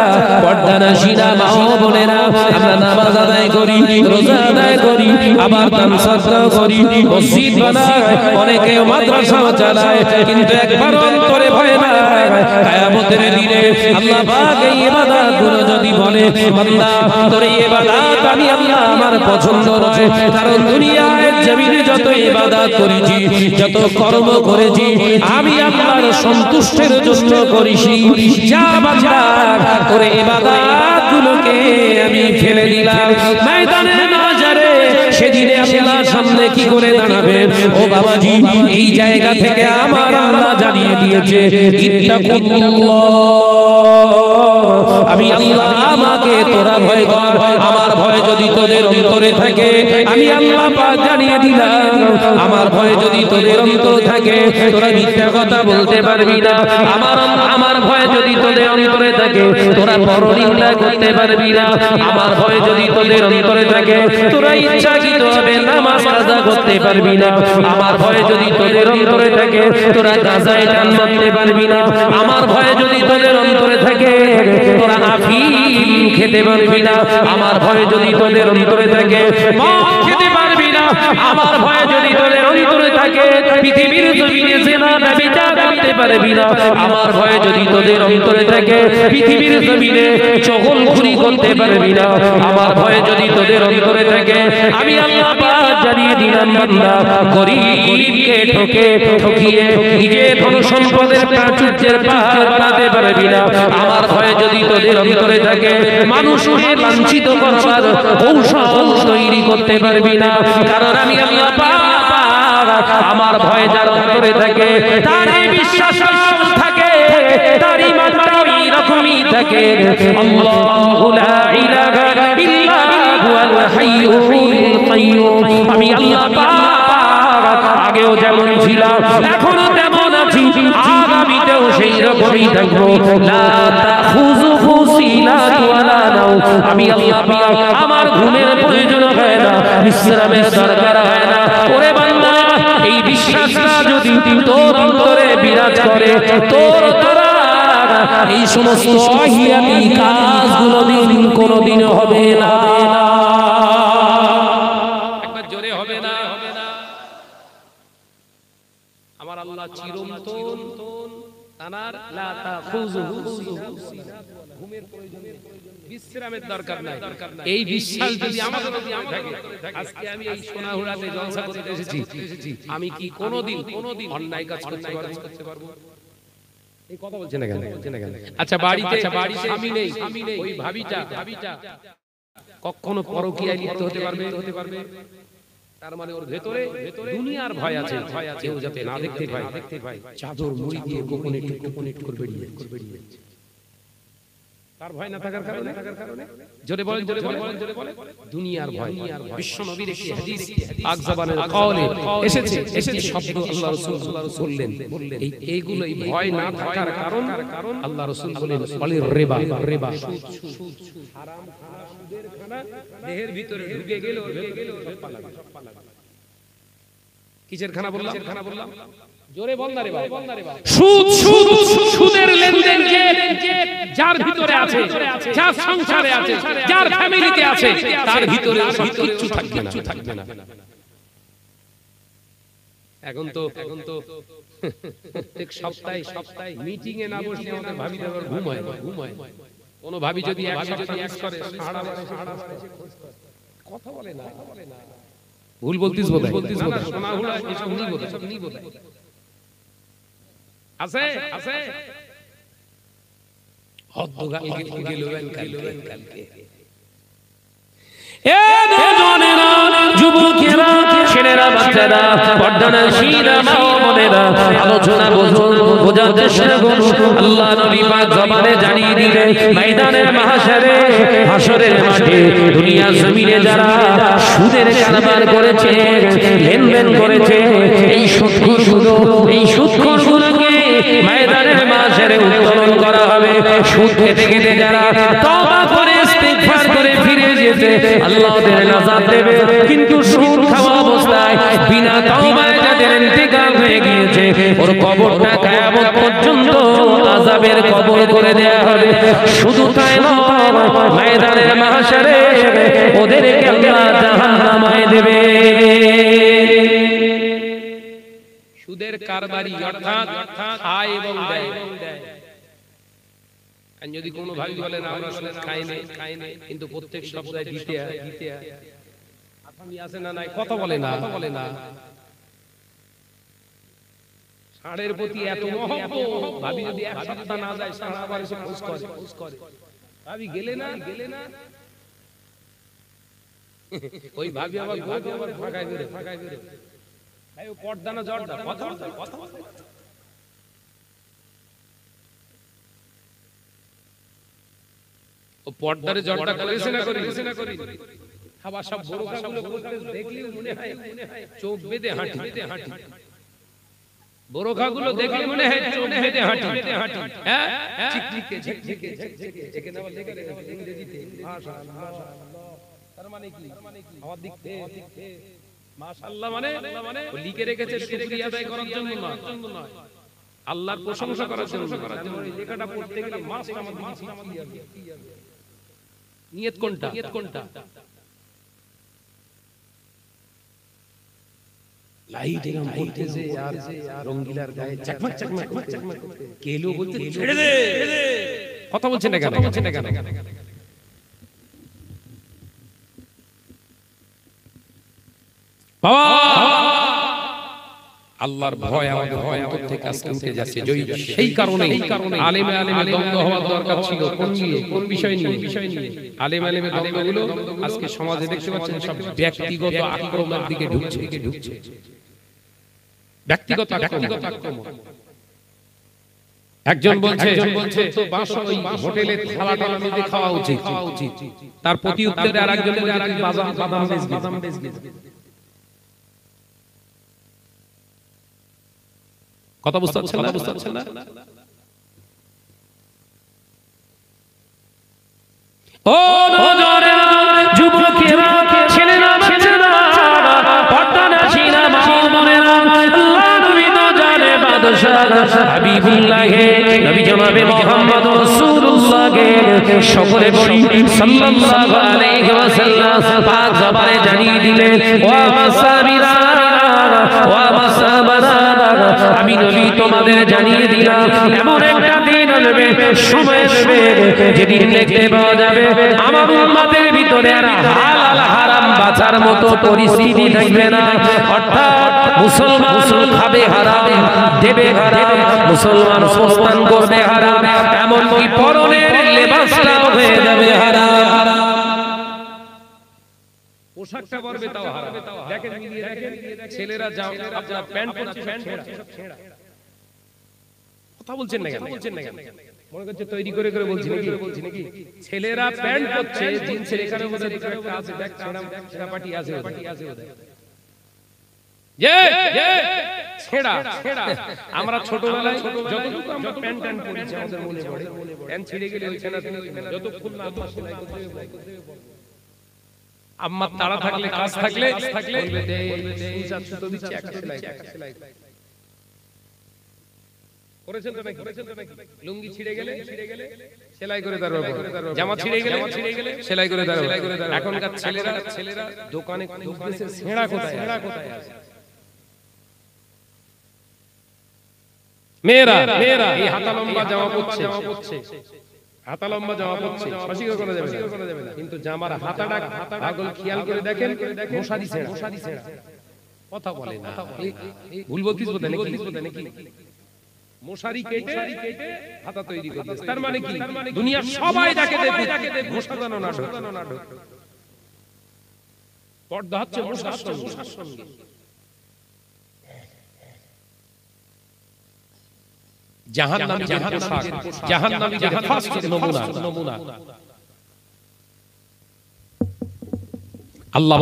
পর্দানশীরা, মা ও বোনেরা, আমরা নামাজ আদায় করি, রোজা আদায় করি, আবার দান সদকা করি, মসজিদ বানাই, অনেকে মাদ্রাসাও চালায়, কিন্তু একবার অন্তরে ভয় না কিয়ামতের দিনে আল্লাহ পাক এই ইবাদতগুলো যদি বলে, বান্দা তোর এই ইবাদত আমি আল্লাহ আমার পছন্দ নয়, কারণ দুনিয়ায় জমিনে যত ইবাদত করেছি, যত কর্ম করেছি, আমি আল্লাহর সন্তুষ্টির জন্য করেছি, যা বান্দা তোর ইবাদতগুলোকে আমি ফেলে দিলাম ময়দানে মাজারে, সেদিনে আল্লাহর সামনে কি করে দাঁড়াবে? ও বাবাজি, এই জায়গা থেকে আমার আল্লাহ জানিয়ে দিয়েছে, ইত্তাকুল্লাহ, আমি আল্লাহ, আমাকে তোরা ভয় কর। আমার ভয় যদি তোদের অন্তরে থাকে, আমি আল্লাহ পাক জানিয়ে দিলাম, আমার ভয় যদি তোদের অন্তরে থাকে, তোরা মিথ্যা কথা বলতে পারবি না। আমার ভয় যদি তোদের অন্তরে থাকে, তোরা পরনিন্দা করতে পারবি না। আমার ভয় যদি তোদের অন্তরে থাকে, তোরা ইচ্ছাকৃতভাবে নামাজ কাজা করতে পারবি না। আমার ভয় যদি তোদের অন্তরে থাকে, তোরা গাজায় টান মারতে পারবি না। আমার ভয় যদি তোদের অন্তরে থাকে, তোরা আফিম খেতে পারবি না। আমার ভয় যদি তোদের অন্তরে থাকে, মদ খেতে পারবি না। আমার ভয় যদি তোদের অন্তরে থাকে, পৃথিবীর জমিনে জিনা ব্যভিচার করতে পারবি না। আমার ভয় যদি তোদের অন্তরে থাকে, পৃথিবীর জমিনে চগলখুরি করতে পারবি না। আমার ভয় যদি তোদের অন্তরে থাকে, আমি আল্লাহ পাক জানিয়ে দিলাম, বান্দা গরীবকে ঠকিয়ে নিজের ধন সম্পদের প্রাচুর্যের পাহাড় বানাতে পারবি না। আমার ভয় যদি তোদের অন্তরে থাকে, মানুষকে লাঞ্ছিত করবার কৌশল তৈরি করতে পারবি না, কারণ আমি আল্লাহ পাক আমার ভয় যার অন্তরে থাকে, তার বিশ্বাস থাকে, তার ঈমানটাও এরকমই থাকে। আল্লাহু লা ইলাহা ইল্লা হুয়াল হাইয়ুল কাইয়্যুম, আমি আল্লাহ পাক আগেও যেমন ছিলাম, এখনো তেমন আছি, আগামীতেও সেই রকমই থাকবো। লা তাখুযুহু সিনাতুন ওয়ালা নাওম, আমি আল্লাহ পাক আমার ঘুমের প্রয়োজন হয় না, বিশ্রামের দরকার হয় না। ওরে বান্দা, এই বিশ্বাসটা যদি তোর অন্তরে বিরাজ করে, তোরা এই সমস্ত অহিয়াতি কাজগুলো দিন কোনোদিন হবে না। একবার জোরে হবে না? আমার আল্লাহ চিরন্তন, তানার লা তাখুযুহু ঘুমের প্রয়োজন নেই, বিশ্রামের দরকার নাই। এই বিশ্বাস যদি আমাদের মধ্যে থাকে, আজকে আমি এই সোনাহুড়াতে জলসা করতে এসেছি, আমি কি কোনোদিন অন্যায় কাজ করতে পারবো? এই কথা বলছেন না কেন? আচ্ছা, বাড়িতে স্বামী নেই, ওই ভাবিটা কখনো পরকীয়ায় লিপ্ত হতে পারবে? তার মানে ওর ভেতরে দুনিয়ার ভয় আছে, কেউ যাতে না দেখতে পায়, চাদর মুড়ি দিয়ে গোপনে করে বেরিয়ে যাচ্ছে। তার ভয় না থাকার কারণে জোরে বলেন দুনিয়ার ভয়। বিশ্ব নবীর একটি হাদিস পাক জবানের কওলে এসেছে, একটি শব্দ আল্লাহ রাসূল বললেন, এইগুলো এই ভয় না থাকার কারণ আল্লাহ রাসূল বলেন ওয়ালির রিবা, হারাম খানা, সুদের খানা দেহের ভিতরে ঢুকে গেল, কিসের খানা বললাম? জোরে বল না রে বাবা। সুদের লেনদেন যার ভিতরে আছে, যার সংসারে আছে, যার ফ্যামিলিতে আছে, তার ভিতরে কিচ্ছু থাকবে না। এখন তো প্রত্যেক সপ্তাহে মিটিং এ না বসলে আমাদের ভাবি দেওয়ার ঘুমায়। কোন ভাবি যদি এক সপ্তাহ মিস করে কথা বলে না, ভুল বলতিস বোধহয়, শোনা হলো এসব নেই বোধহয় আছে যুবকেরা, ছেলেরা, বাচ্চারা, পর্দানশীরা, মা ও বোনেরা, আলোচনা বোঝার চেষ্টা করুন। আল্লাহ নবী পাক জবানে জানিয়ে দিলেন, ময়দানের মাহশরে, হাসরের মাঠে, দুনিয়া জমিনে যারা সুদের কারবার করেছে, লেনদেন করেছে, এই সুদখোরগুলোকে ময়দানের মাহশরে উত্তোলন করা হবে। সুদ খেতে খেতে যারা তওবা করে ইস্তিগফার করে ফিরে যেতে আল্লাহ ওদের নাজাত দেবে। কিন্তু সুদ খাওয়া অবস্থায় বিনা তওবায় যাদের ইন্তেকাল হয়ে গিয়েছে, ওর কবরটা কিয়ামত পর্যন্ত আযাবের কবর করে দেয়া হবে। শুধু তাই নয়, ময়দানের মাহশরে ওদেরকে আল্লাহ জাহান্নামে দেবে। সুদের কারবারি অর্থাৎ খায় এবং দেয়। আর যদি কোনো ভাই বলেন আমরা সুদ খাই না, কিন্তু প্রত্যেক সপ্তাহে দিতে আসামি আছে না নাই, কথা বলে না। ষাঁড়ের প্রতি এত মহব্বত, ভাবি যদি এক সপ্তাহ না যায়, ষাঁড় আবার এসে খোঁজ করে, ভাবি গেলে না, ওই ভাবি আবার ফাঁকায় বেরো, পর্দা না জর্দা, কথা ও পর্দারে জর্দা করেছে না করি, আবার সব বোরখাগুলো করতে দেখলে মনে হয় চোখ বেঁধে হাঁটি, বোরখাগুলো দেখলে মনে হয় চোখ বেঁধে হাঁটি, হ্যাঁ, ঝিকঝিকে এখানে আবার লেখা ইংরেজিতে মাশাআল্লাহ। তার মানে কি আমার দিক থেকে মাশাআল্লাহ মানে ও লিখে রেখেছে শুকরিয়া আদায় করার জন্য না, আল্লাহর প্রশংসা করার জন্য। এই লেখাটা পড়তে গেলে মাসটা আমাদের কি যাবে, নিয়ত কোনটা? লাইট এরকম পড়তেছে আর রঙ্গিলার গায়ে চকমক করতে, কেলো বলতে ছেড়ে দে, কথা বলছেন না কেন? বাবা, আল্লাহর ভয় আমাদের অন্তর থেকে আজকে উঠে যাচ্ছে। সেই কারণে আলেমে দ্বন্দ্ব হওয়ার দরকার ছিল। কোন বিষয় নিয়ে? আলেমে দ্বন্দ্বগুলো আজকে সমাজে দেখতে পাচ্ছেন সব ব্যক্তিগত আক্রমণের দিকে ঢুকছে। ব্যক্তিগত আক্রমণ। একজন বলছে তো বাসা ওই হোটেলে থালাটা নিজে খাওয়া উচিত, তার প্রতি উত্তরে আরেকজন বাদাম বেচবে। কথা বুঝতে পারছেন না? ও নজরেরা, যুবকেরা, ছেলেরা, বাচ্চারা, পর্দানশীরা, মা ও বোনেরা, আল্লাহ নবী তো জানে বাদশাহ হাবিবুল্লাহ নবী জনাবে মুহাম্মদ রাসূলুল্লাহ সকলে বলি সাল্লাল্লাহু আলাইহি ওয়াসাল্লাম পাক জবানে জানিয়ে দিলেন, ওয়া মাসাবিরা, ওয়া মাসাবারা, আমি নবী তোমাদের জানিয়ে দিলাম এমন একটা দিন আসবে, সময় আসবে, যেদিন দেখতে পাওয়া যাবে আমার উম্মতের ভিতরে আর হালাল হারাম বাঁচার মতো পরিস্থিতি থাকবে না। অর্থাৎ মুসলমান খাবে হারাম, দেবে হারাম, মুসলমান অবস্থান করবে হারাম, এমনকি পরনের লেবাসটাও হয়ে যাবে হারাম। পোশাকটা পরবে তাও হারাম। দেখেন মিলিয়ে দেখেন, ছেলেরা যাও আপনার প্যান্ট পরছে সব ছেঁড়া। কথা বলছেন না কেন? মনে করছে তৈরি করে করে বলছি নাকি? ছেলেরা প্যান্ট পরছে জিন্সের, এখানে বোধহয় একটা আছে, দেখ ছেঁড়া পাটি আছে ওদের। ছেঁড়া আমরা ছোটবেলায় যতটুকু আমরা প্যান্ট পরেছি আমাদের মনে পড়ে, প্যান্ট ছিঁড়ে গেলে ওই ছেঁড়া যতক্ষণ না আম্মা সেলাই করতে, আম্মা তাড়া থাকলে কাজ থাকলে বলবে দে সুতো দিচ্ছি একটা সেলাই করেছেন তো নাকি? লুঙ্গি ছিঁড়ে গেলে সেলাই করে দেওয়ার ব্যাপার, জামা ছিঁড়ে গেলে সেলাই করে দেওয়ার ব্যাপার। এখনকার ছেলেরা দোকানে খুঁজতেছে ছেঁড়া কোথায় আছে। মেয়েরা এই হাতা লম্বা জামা পরছে, অস্বীকার করা যাবে না, কিন্তু জামার হাতাটা পাগল খেয়াল করে দেখেন, মশারি ছেঁড়া। কথা বলে না, ভুল বলতিস বোধ নাকি? মশারি কেটে হাতা তৈরি করতেছে, তার মানে কি দুনিয়া সবাই দেখে মশা যেন না ঢোকে। পর্দা হচ্ছে মশার সঙ্গে। জাহান্নামীদের ফার্স্ট নমুনা। আল্লাহ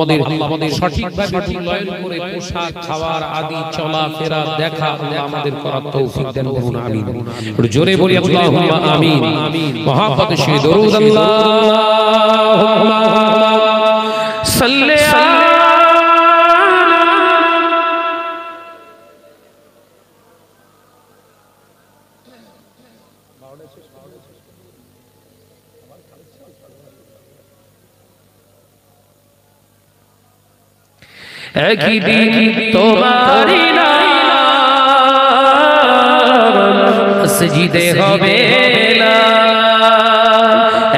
আমাদের সঠিকভাবে মূল্যায়ন করে পোশাক, খাবার আদি চলাফেরা দেখা আল্লাহ আমাদের করার তৌফিক দেন, বলুন আমিন। জোরে বলি আল্লাহুম্মা আমিন। মহব্বত সে দরুদ আল্লাহুম্মা সাল্লি একদিন তোমারি নাম সজিদে হবে না,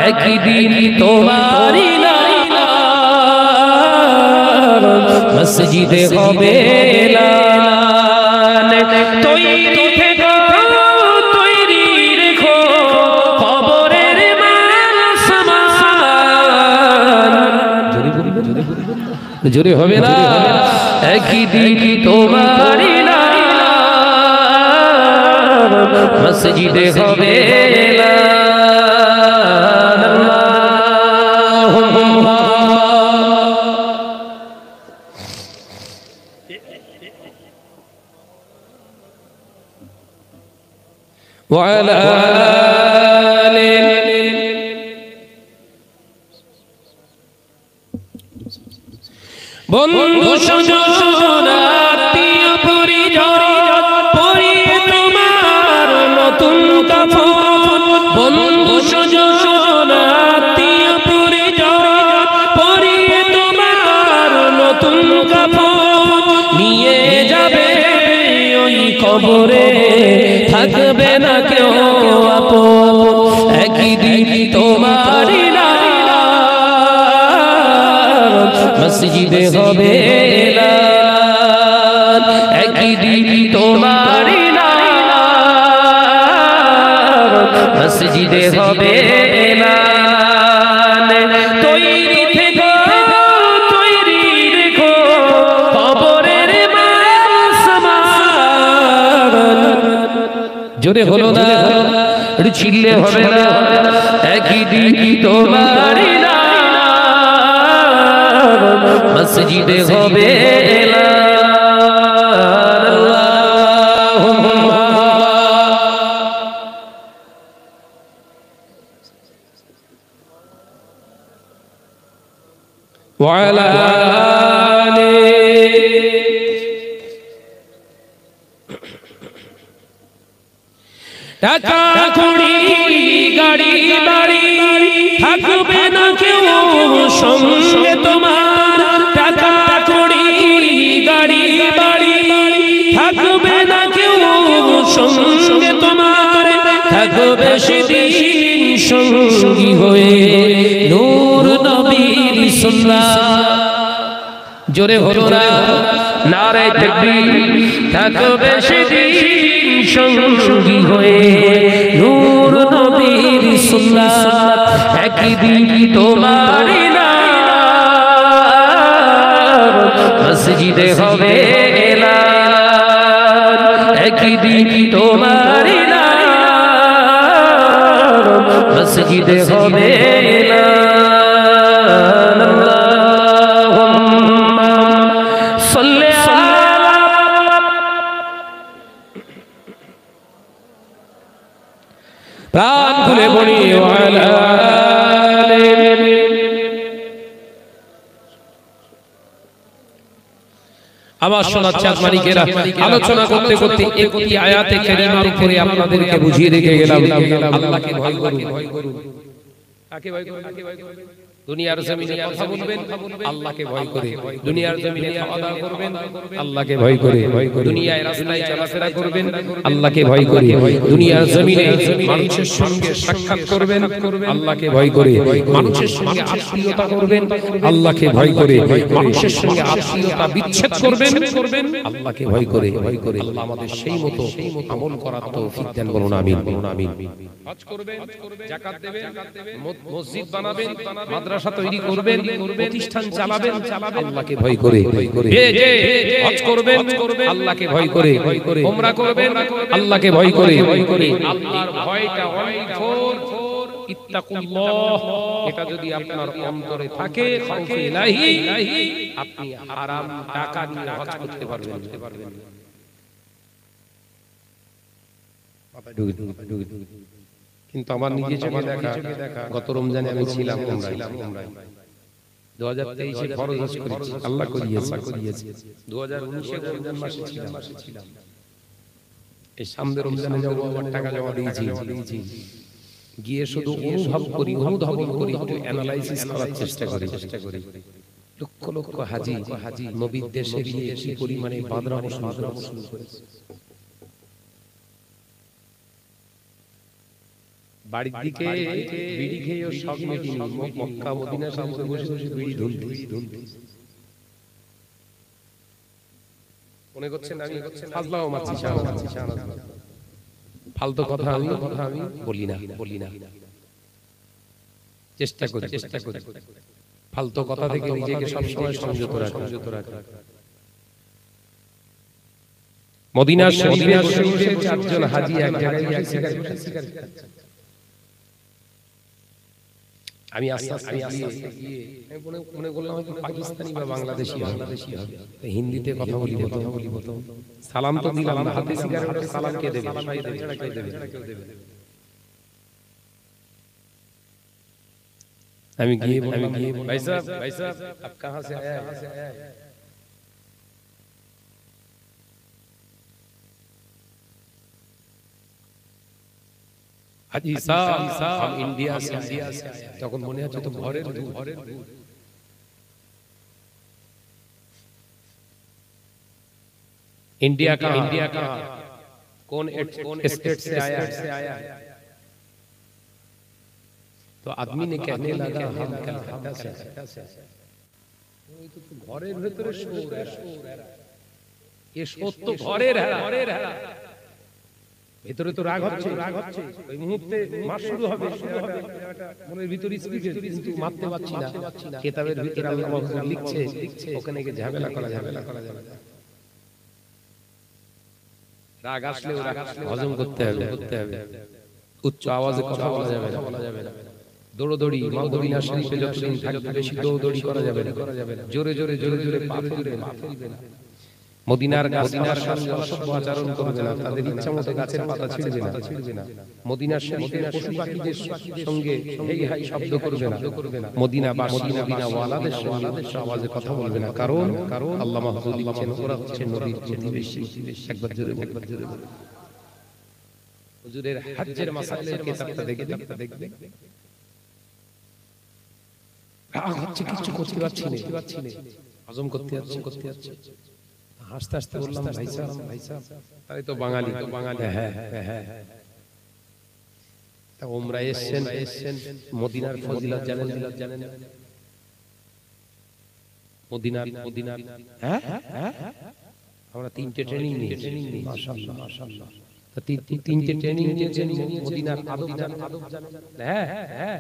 একদিন তোমারি নাম মসজিদে হবে না। তৈরি থেকো, তৈরি রেখো কবরের মাল সামান। জোরে হবে না, একদিন তোমারি নাম মসজিদে হবে না। وعلى বন্ধু সুজন আত্মীয় পরিজন পরিয়ে তোমার নতুন কাফন, বন্ধু সুজন আত্মীয় পরিজন পরিয়ে তোমার নতুন কাফন, নিয়ে যাবে ওই কবরে থাকবে না কেউ আপন, একদিন তোমারি মসজিদে হবে না, একদিন তোমারি নাম মসজিদে হবে না। তৈরি থেকো, তৈরি রেখো কবরের মাল সামান। জোরে হলো না, ছিললে হবে না, একদিন তোমারি মসজিদে হবে না। وعلى টাকা কড়ি গাড়ি বাড়ি থাকবে না কেউ সঙ্গে তোমার, টাকা কড়ি গাড়ি বাড়ি থাকবে না কেউ সঙ্গে তোমার, থাকবে সেদিন সঙ্গী হয়ে নূর নবীর সুন্নাত। জোরে হলো না, নারে তাকবীর, থাকবে সেদিন সঙ্গী হয়ে নূর নবীর সুন্নাত, একদিন তোমারি নাম মসজিদে হবে এলান একদিন তোমার নাম মসজিদে হবে এলান আল্লাহুম্মা সাল্লি আলা প্রাণ খুলে বলি ওয়ালা আবার শোনাচ্ছে মালিকেরা আলোচনা করতে করতে একটি আয়াতে কারিমার উপরে আপনাদেরকে বুঝিয়ে রেখে গেলাম আল্লাহকে ভয় করুন কাকে ভয় করুন দুনিয়ার জমিনে কথা বলবেন আল্লাহকে ভয় করে দুনিয়ার জমিনে খাওয়া দাওয়া করবেন আল্লাহকে ভয় করে দুনিয়ায় রাস্তায় চলাফেরা করবেন আল্লাহকে ভয় করে দুনিয়ার জমিনে মানুষের সঙ্গে সাক্ষাৎ করবেন আল্লাহকে ভয় করে মানুষের সঙ্গে আত্মীয়তা করবেন আল্লাহকে ভয় করে মানুষের সঙ্গে আত্মীয়তা বিচ্ছেদ করবেন আল্লাহকে ভয় করে আল্লাহ আমাদের সেই মতো আমল করার তৌফিক দেন বলুন আমিন হজ করবেন যাকাত দেবেন মসজিদ বানাবেন মাদ্রাসা তৈরি করবেন প্রতিষ্ঠান চালাবেন আল্লাহকে ভয় করে হজ করবেন আল্লাহকে ভয় করে উমরা করবেন আল্লাহকে ভয় করে আল্লাহর ভয়টা অন্তর ইত্তাকুল্লাহ এটা যদি আপনার অন্তরে থাকে খাউফে ইলাহি আপনি হারাম টাকা নিয়ে হজ করতে পারবেন কিন্তু আমার নিজে চোখে দেখা গত রমজানে আমি ছিলাম উমরায় 2023 এ ফরজ হজ করেছি আল্লাহ করিয়েছে 2019 এ রমজান মাসে ছিলাম এই সামনে রমজানে যাব আবার টাকা জমা দিয়েছি গিয়ে শুধু অনুধাবন করি একটু অ্যানালাইসিস করার চেষ্টা করি লক্ষ লক্ষ হাজী নবীর দেশে গিয়ে কি পরিমাণে বাদরা শুরু করেছে বাড়ির দিকে বিড়ি খেয়েও সব মেটিনি মক্কা মদিনা সামনে বসে বসে বিড়ি ধুলতেছি মনে করছেন আমি ফাজলাও মারছি শাহনাজ ফালতু কথা আমি বলি না চেষ্টা করি ফালতু কথা থেকে নিজেকে সব সময় সংযত রাখা মদিনার শরীফে বসে চারজন হাজী এক জায়গায় সিগারেট আমি আস্তে আস্তে মনে করলাম পাকিস্তানি বা বাংলাদেশি হবে হিন্দিতে কথা বলি সালাম তো দিলাম না হাতে সিগারেট সালাম কে দেবে আমি গিয়ে ভাই সাহেব আপ कहां से आया हाजी साहब हम इंडिया से তখন মনে হচ্ছে তো ঘরের इंडिया का कौन स्टेट से आया तो आदमी ने कहने लगा हम कलकत्ता से ঘরের ভিতরে শোর এই শোর তো ঘরের ভিতরে তো রাগ হচ্ছে ওই মুহূর্তে মার শুরু হবে মনের ভিতরে স্পিড কিন্তু মারতে পারছি না কিতাবের ভিতরে আল্লাহ হুজুর লিখছে ওখানে গিয়ে ঝামেলা করা যাবে রাগ আসলে হজম করতে হবে উচ্চ আওয়াজে কথা বলা যাবে না দৌড়দৌড়ি মদিনা শরীফে যতদিন থাকবে বেশি দৌড়দৌড়ি করা যাবে না জোরে পা ফেলবে না মদিনার সঙ্গে অসভ্য আচরণ করবে না তাদের ইচ্ছা মতো গাছের পাতা ছিঁড়বে না মদিনার শরীফের পশু পাখিদের সঙ্গে হেই হাই শব্দ করবে না মদিনা ওয়ালাদের সঙ্গে আওয়াজে কথা বলবে না কারণ আল্লাহ মাহফুজ লিখছেন ওরা হচ্ছে নবীর প্রতিবেশী একবার জোরে হুজুরের হজ্জের মাসাইলের কিতাবটা দেখবে হচ্ছে কিছু করতে পারছি না হজম করতে যাচ্ছে হাসতে হাসতে বললাম ভাই সাহেব তাই তো বাঙালি হ্যাঁ তা ওমরা এসেছেন মদিনার ফজিলত জানেন মদিনার হ্যাঁ আমরা তিনটে ট্রেনিং নিয়েছি মাশাআল্লাহ তা তিনটে ট্রেনিং নিয়েছেন মদিনার আদব জানেন হ্যাঁ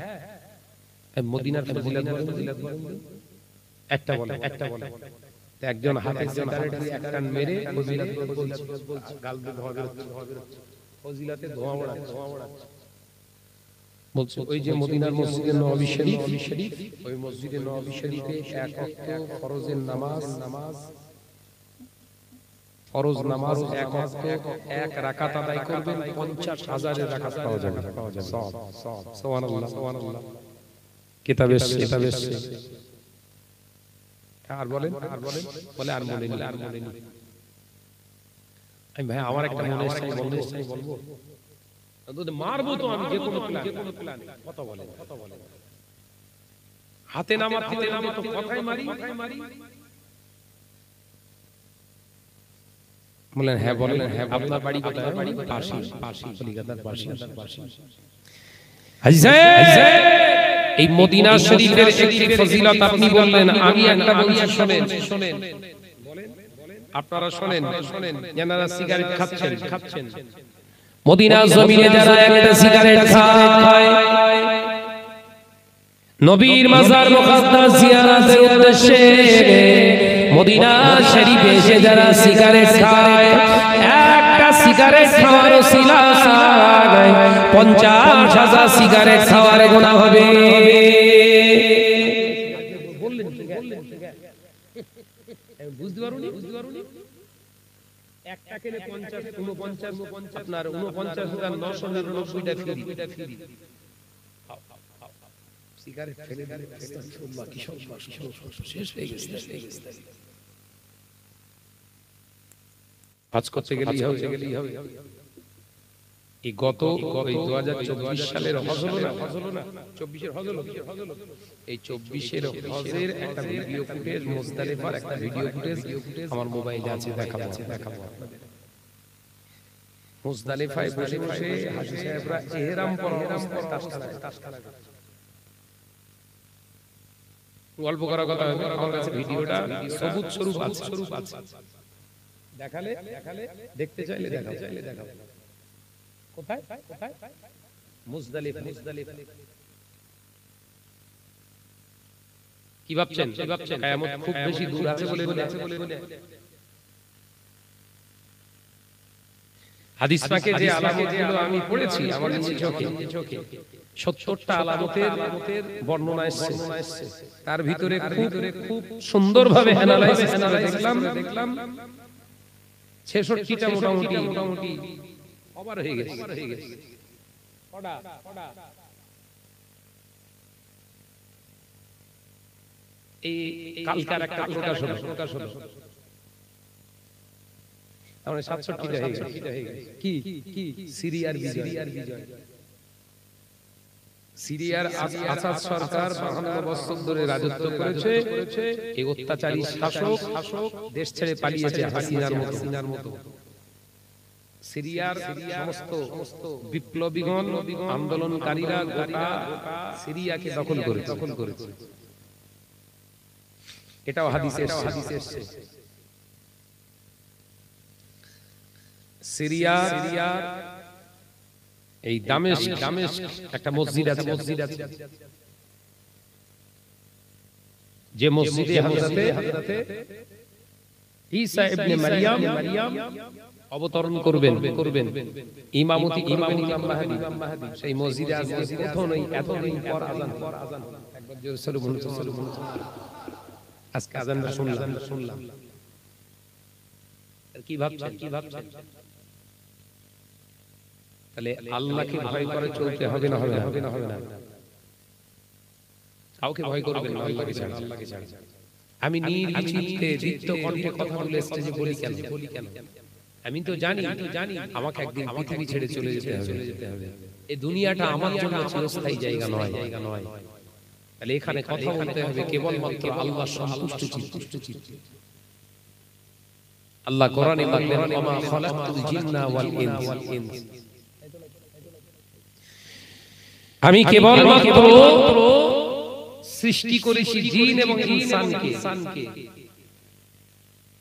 মদিনার ফজিলত একটা বলে একজন হাতে সিগারেট দিয়ে এক টান মেরে ফজিলত বলছে, গাল দিয়ে ধোঁয়া বেরোচ্ছে, ফজিলাতে ধোঁয়া ওড়াচ্ছে। বলছে ওই যে মদিনার মসজিদে নববী শরীফ, ওই মসজিদে নববী শরীফে এক ওয়াক্ত ফরজের নামাজ, ফরজ নামাজ এক ওয়াক্ত এক রাকাত আদায় করবেন 50,000 রাকাত পাওয়া যাবে। সুবহানাল্লাহ, সুবহানাল্লাহ। কিতাবে আর বলেন বলে আর মনে নেই, আমি ভাই আমার একটা মনে এসেছে বলবো, মারবো তো আমি যে কোনো প্ল্যান, কথা বলে হাতে নামা তো কথাই মারি। বলেন হ্যাঁ, বলেন হ্যাঁ। আপনার বাড়ি কোথায়? পাশি কলিকাতার পাশি। হাজী সাহেব, এই মদিনা শরীফের একটি ফজিলত আপনি বললেন, আমি একটা বলছি শুনেন, আপনারা শুনেন। যারা সিগারেট খাচ্ছেন, মদিনা জমিনে যারা একটা সিগারেট খায়, নবীর মাজার মুকদ্দাস জিয়ারতের উদ্দেশ্যে মদিনা শরীফে এসে যারা সিগারেট খায়, একটা সিগারেট খাওয়ার ওসিলায় 50,000 সিগারেট খাওয়ার গুনাহ হবে। বুঝতে পারুনি? একটা খেলে 50, 49, আপনার 49,999টা ফ্রি। সিগারেট ফেলে দিলে আস্তাগফিরুল্লাহ, কি সব শেষ হয়ে গেছে। কাজ করতে গেলেই হবে। এই গত 2024 সালের হজ হলো না, 24 এর হজ হলো। এই 24 এর হজের একটা ভিডিও ফুটেজ, মুজদালিফার একটা ভিডিও ফুটেজ আমার মোবাইলে আছে, দেখাবো। মুজদালিফায় বসে হাজী সাহেবরা ইহরাম পরা অবস্থায় তাসকালায় গল্প করার কথা হবে। আমার কাছে ভিডিওটা সবুজ স্বরূপ আছে, দেখালে দেখতে চাইলে দেখাবো। কোথায়? মুজদালিফা। কি ভাবছেন কিয়ামত খুব বেশি দূর আছে বলে হাদিস পাকে যে আলামতগুলো আমি পড়েছি আমার চোখে 70টা আলামতের বর্ণনা এসেছে। তার ভিতরে খুব সুন্দরভাবে অ্যানালাইসিস করে দেখলাম 66টা মোটামুটি কভার হয়ে গেছে। এই কালকার একটা প্রকাশ হলো, তাহলে 67টা হয়ে গেছে। কি সিরিয়ার বিজয়। সিরিয়ার আসাদ সরকার 52 বছর ধরে রাজত্ব করেছে। এই অত্যাচারী শাসক দেশ ছেড়ে পালিয়েছে হাসিনার মতো। সিরিয়ার সমস্ত বিপ্লবীগণ, আন্দোলনকারীরা গোটা সিরিয়াকে দখল করেছে। এটাও হাদিসে এসেছে। সিরিয়ার এই দামেস্ক একটা মসজিদ আছে, যে মসজিদে হযরতে ঈসা ইবনে মারইয়াম অবতরণ করবেন, ইমামতি করবেন ইমাম মাহদী। সেই মসজিদে আজকে প্রথমেই এতদিন পর আযান, একবার জোরে সরে বলুন। আজকে আযানটা শুনলাম। কি ভাবছেন? তাহলে আল্লাহকে ভয় করে চলতে হবে না? কাউকে ভয় করবেন না, আল্লাহকে ছাড়া। আমি নির্বিচিত্তে দীপ্ত কণ্ঠে কথা বলে স্টেজে বলি কেন? আমি তো জানি আমাকে একদিন পৃথিবী ছেড়ে চলে যেতে হবে। এই দুনিয়াটা আমার জন্য চিরস্থায়ী জায়গা নয়। তাহলে এখানে কথা বলতে হবে কেবলমাত্র আল্লাহর সন্তুষ্ট চিত্তে। আল্লাহ কোরআনে বললেন, ওমা খালাকতুল জিন্না ওয়াল ইনস, আমি কেবলমাত্র সৃষ্টি করেছি জিন এবং ইনসানকে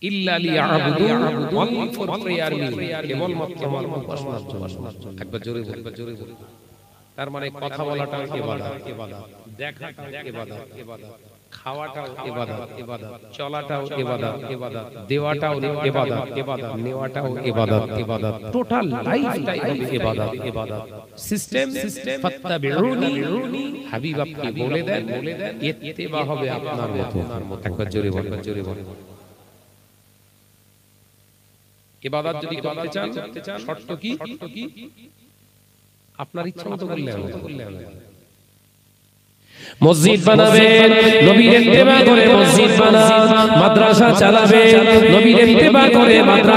ইল্লা লিয়াবুদুন, অনলি ফর প্রেয়ার মি, কেবলমাত্র আমার উপাসনার জন্য। একবার জোরে বল। তার মানে কথা বলাটা ইবাদত, দেখাটা ইবাদত। খাওয়াটাও ইবাদত, চলাটাও ইবাদত, দেওয়াটাও ইবাদত, নেওয়াটাও ইবাদত, টোটাল লাইফটাই হবে ইবাদত। সিস্টেম ফাত্তাবিউনি, হাবিব আপনি বলে দেন, ইত্তিবা হবে আপনার মতো। একবার জোরে বলেন। ইবাদত যদি করতে চান, শর্ত কি? আপনার ইচ্ছা মতো করলে হবে। মসজিদ বানাবেন, নবীর ইত্তেবা করে মসজিদ বানান, মাদ্রাসা চালাবেন, নবীর ইত্তেবা করে মাদ্রাসা